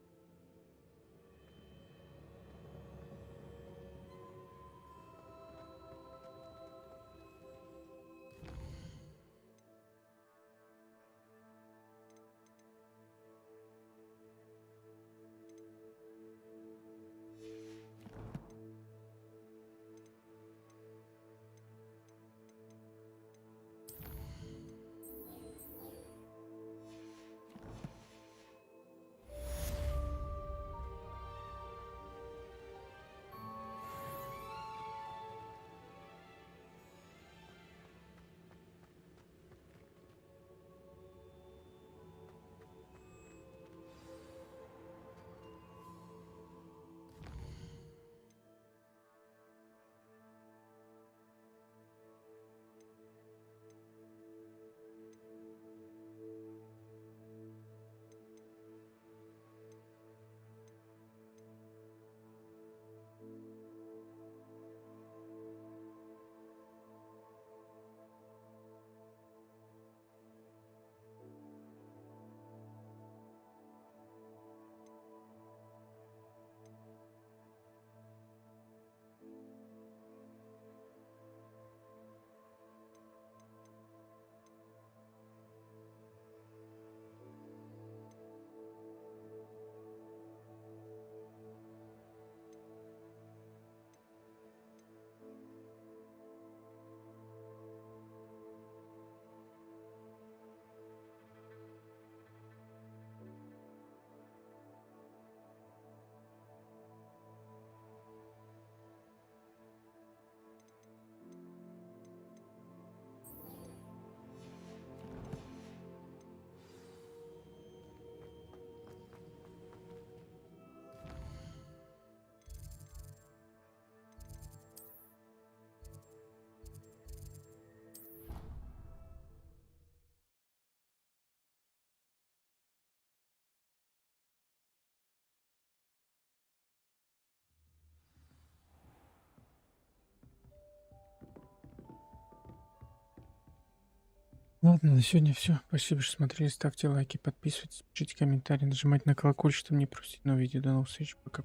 Ладно, на сегодня все. Спасибо, что смотрели. Ставьте лайки, подписывайтесь, пишите комментарии, нажимайте на колокольчик, чтобы не пропустить новые видео. До новых встреч. Пока.